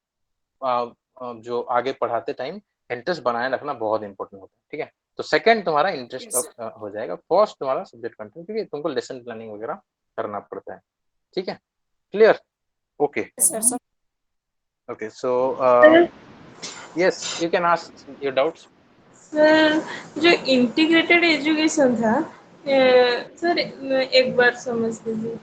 जो आगे पढ़ाते टाइम इंटरेस्ट बनाए रखना बहुत इंपॉर्टेंट होता है। ठीक है, तो सेकंड तुम्हारा इंटरेस्ट यस हो जाएगा, फर्स्ट तुम्हारा सब्जेक्ट कंटेंट, क्योंकि तुमको लेसन प्लानिंग वगैरह करना पड़ता है। ठीक है, clear? Okay sir. Sir okay, so yes you can ask your doubts. Sir जो इंटीग्रेटेड एजुकेशन था सर एक बार समझ लीजिए।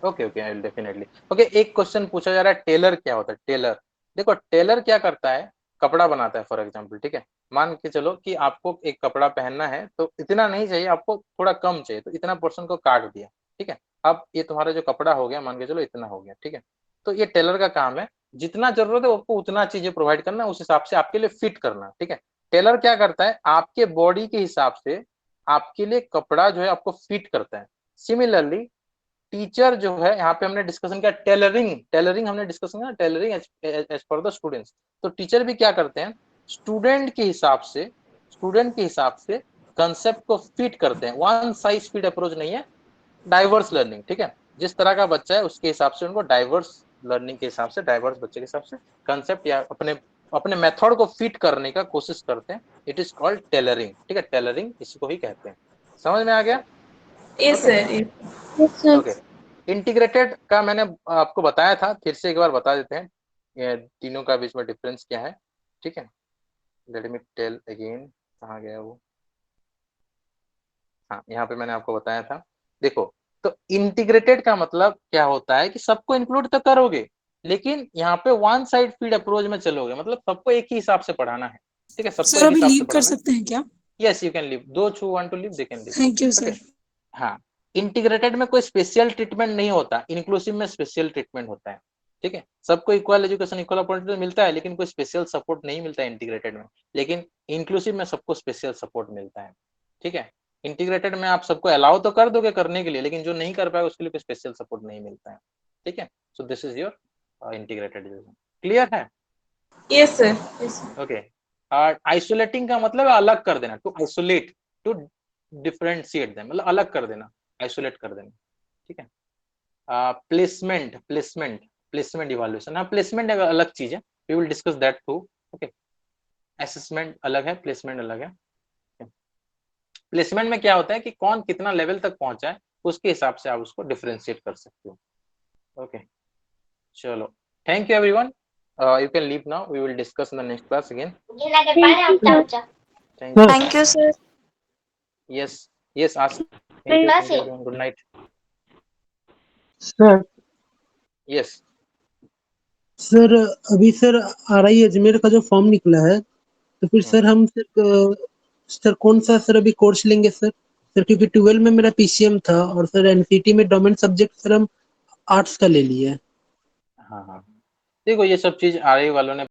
Okay okay, I will definitely. Okay, एक क्वेश्चन पूछा जा रहा है, टेलर क्या होता है? टेलर, देखो टेलर क्या करता है, कपड़ा बनाता है फॉर एग्जांपल। ठीक है, मान के चलो कि आपको एक कपड़ा पहनना है, तो इतना नहीं चाहिए आपको, थोड़ा कम चाहिए, तो इतना पोर्शन को काट दिया। ठीक है, अब ये तुम्हारा जो कपड़ा हो गया, मान के चलो इतना हो गया। ठीक है, तो ये टेलर का काम है, जितना जरूरत है आपको उतना चीजें प्रोवाइड करना, उस हिसाब से आपके लिए फिट करना। ठीक है, टेलर क्या करता है, आपके बॉडी के हिसाब से आपके लिए कपड़ा जो है आपको फिट करता है। सिमिलरली टीचर जो है, यहाँ पे हमने डिस्कशन किया टेलरिंग, टेलरिंग हमने डिस्कशन किया tailoring as per the students. तो टीचर भी क्या करते हैं, स्टूडेंट के हिसाब से, स्टूडेंट के हिसाब से कंसेप्ट को फिट करते हैं। वन साइज फिट अप्रोच नहीं है, डाइवर्स लर्निंग। ठीक है, जिस तरह का बच्चा है उसके हिसाब से उनको डाइवर्स लर्निंग के हिसाब से, डाइवर्स बच्चे के हिसाब से कंसेप्ट या अपने अपने मेथड को फिट करने का कोशिश करते हैं। It is called tailoring. ठीक है, टेलरिंग इसी को ही कहते हैं। समझ में आ गया? Yes okay sir. Okay. Integrated का मैंने आपको बताया था, फिर से एक बार बता देते हैं ये तीनों का बीच में डिफरेंस क्या है। ठीक है, लेट मी टेल अगेन, कहाँ गया वो? हाँ, यहाँ पे मैंने आपको बताया था। देखो, तो इंटीग्रेटेड का मतलब क्या होता है कि सबको इंक्लूड तो करोगे, लेकिन यहाँ पे वन साइड फीड अप्रोच में चलोगे, मतलब सबको एक ही हिसाब से पढ़ाना है। ठीक है, सबको सर एक अभी हिसाब से लीव कर पढ़ाना है। सकते हैं क्या? Yes you can leave, those who want to leave they can leave. Thank you okay, sir. हाँ, इंटीग्रेटेड में कोई स्पेशल ट्रीटमेंट नहीं होता, इंक्लूसिव में स्पेशल ट्रीटमेंट होता है। ठीक है, सबको इक्वल एजुकेशन, इक्वल अपॉर्चुनिटी मिलता है, लेकिन कोई स्पेशल सपोर्ट नहीं मिलता है इंटीग्रेटेड में। लेकिन इंक्लूसिव में सबको स्पेशल सपोर्ट मिलता है। ठीक है, इंटीग्रेटेड में आप सबको अलाउ तो कर दोगे करने के लिए, लेकिन जो नहीं कर पाएगा उसके लिए कोई स्पेशल सपोर्ट नहीं मिलता है। ठीक है, so this is your integrated education. Clear है? Yes sir. ओके, आइसोलेटिंग का मतलब है अलग कर देना, to isolate, to differentiate them, मतलब अलग कर देना, आइसोलेट कर देना। ठीक है, प्लेसमेंट प्लेसमेंट प्लेसमेंट इवैल्यूएशन, हाँ प्लेसमेंट अलग चीज है, we will discuss that too. Okay, assessment अलग है, प्लेसमेंट अलग है। प्लेसमेंट में क्या होता है कि कौन कितना लेवल तक पहुंचा है, उसके हिसाब से आप उसको डिफरेंशिएट कर सकते हो। ओके, चलो, thank you everyone, you can leave now, we will discuss in the next class again. Thank you. Thank you, sir. Yes, yes, ask. Thank you everyone. Good night. Sir Yes. Sir अभी सर RI अजमेर का जो फॉर्म निकला है, तो फिर सर हम सिर्फ सर कौन सा सर अभी कोर्स लेंगे सर? सर क्योंकि 12 में मेरा पीसीएम था और सर एनसीटी में डोमेन सब्जेक्ट सर हम आर्ट्स का ले लिए। हाँ हाँ, देखो ये सब चीज आरआई वालों ने